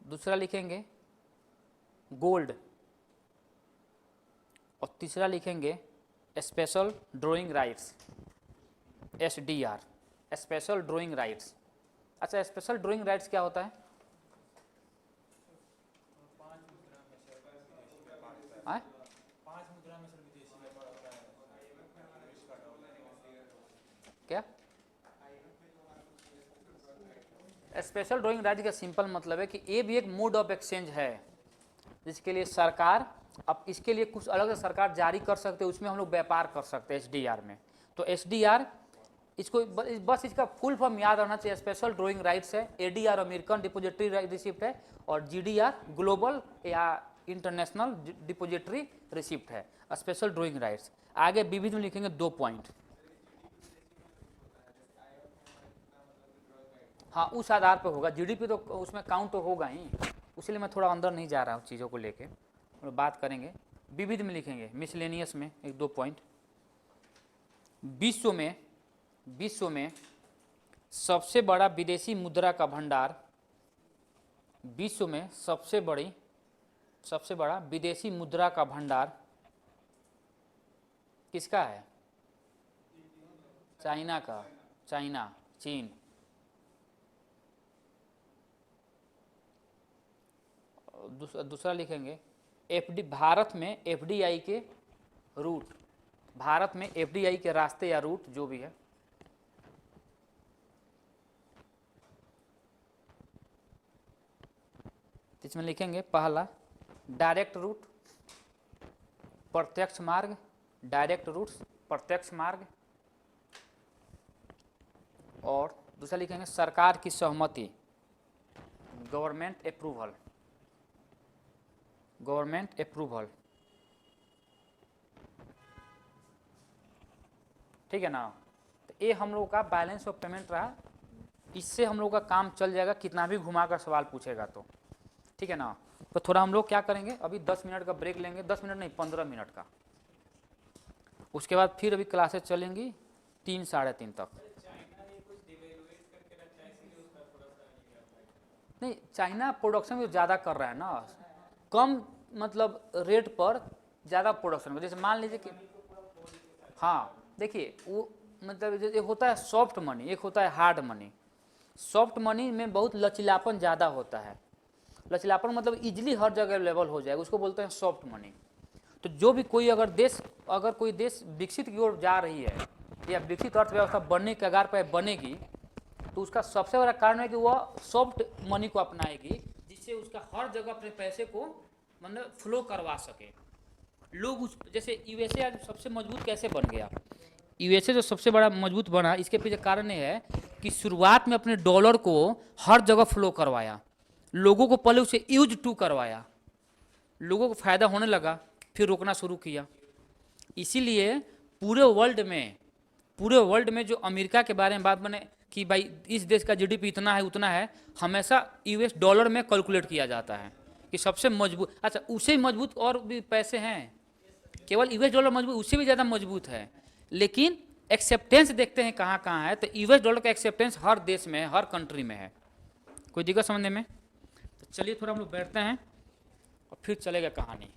दूसरा लिखेंगे गोल्ड, और तीसरा लिखेंगे special drawing rights, SDR, special drawing rights. अच्छा, स्पेशल ड्राइंग राइट्स क्या होता है? आए? क्या स्पेशल ड्राइंग राइट का सिंपल मतलब है कि ये भी एक मोड ऑफ एक्सचेंज है जिसके लिए सरकार, अब इसके लिए कुछ अलग से सरकार जारी कर सकते हैं, उसमें हम लोग व्यापार कर सकते हैं SDR में। तो SDR इसको बस इसका फुल फॉर्म याद रहना चाहिए, स्पेशल ड्राइंग राइट्स है, ADR अमेरिकन डिपोजिटरी रिसिप्ट है, और GDR ग्लोबल या इंटरनेशनल डिपोजिटरी रिसिप्ट है, स्पेशल ड्राइंग राइट्स। आगे विविध में लिखेंगे 2 पॉइंट। हाँ, उस आधार पे होगा, GDP तो उसमें काउंट तो होगा ही, इसलिए मैं थोड़ा अंदर नहीं जा रहा हूँ चीज़ों को लेके, बात करेंगे। विविध में लिखेंगे मिसलेनियस में 1-2 पॉइंट। विश्व में सबसे बड़ा विदेशी मुद्रा का भंडार, विश्व में सबसे बड़ा विदेशी मुद्रा का भंडार किसका है? चाइना का, चीन। दूसरा लिखेंगे भारत में FDI के रूट, भारत में FDI के रास्ते या रूट जो भी है। इसमें लिखेंगे पहला डायरेक्ट रूट, प्रत्यक्ष मार्ग, डायरेक्ट रूट्स, प्रत्यक्ष मार्ग, और दूसरा लिखेंगे सरकार की सहमति, गवर्नमेंट अप्रूवल, गवर्नमेंट अप्रूवल। ठीक है ना? तो ये हम लोगों का बैलेंस ऑफ पेमेंट रहा, इससे हम लोगों का काम चल जाएगा, कितना भी घुमा कर सवाल पूछेगा तो। ठीक है ना? तो थोड़ा हम लोग क्या करेंगे, अभी 10 मिनट का ब्रेक लेंगे, 10 मिनट नहीं 15 मिनट का, उसके बाद फिर अभी क्लासेस चलेंगी 3 साढ़े 3 तक। नहीं, चाइना प्रोडक्शन भी ज़्यादा कर रहा है ना, कम मतलब रेट पर ज़्यादा प्रोडक्शन। जैसे मान लीजिए कि हाँ, देखिए वो मतलब एक होता है सॉफ्ट मनी, एक होता है हार्ड मनी। सॉफ्ट मनी में बहुत लचीलापन ज़्यादा होता है, लचीलापन मतलब इजीली हर जगह अवेलेबल हो जाएगा, उसको बोलते हैं सॉफ्ट मनी। तो जो भी कोई अगर कोई देश विकसित की ओर जा रही है या विकसित अर्थव्यवस्था बनने के आधार पर बनेगी, तो उसका सबसे बड़ा कारण है कि वह सॉफ्ट मनी को अपनाएगी, जिससे उसका हर जगह अपने पैसे को मतलब फ्लो करवा सके लोग। उस जैसे USA आज सबसे मजबूत कैसे बन गया, USA जो सबसे बड़ा मजबूत बना, इसके पीछे कारण ये है कि शुरुआत में अपने डॉलर को हर जगह फ्लो करवाया, लोगों को पहले उसे यूज टू करवाया, लोगों को फायदा होने लगा, फिर रोकना शुरू किया। इसीलिए पूरे वर्ल्ड में जो अमेरिका के बारे में बात बने कि भाई इस देश का GDP इतना है उतना है, हमेशा US डॉलर में कैलकुलेट किया जाता है कि सबसे मजबूत। अच्छा, उससे मजबूत और भी पैसे हैं, केवल US डॉलर मजबूत, उससे भी ज़्यादा मजबूत है, लेकिन एक्सेप्टेंस देखते हैं कहाँ कहाँ है। तो US डॉलर का एक्सेप्टेंस हर देश में है, हर कंट्री में है। कोई दिक्कत समझने में? तो चलिए थोड़ा हम लोग बैठते हैं और फिर चलेगा कहानी।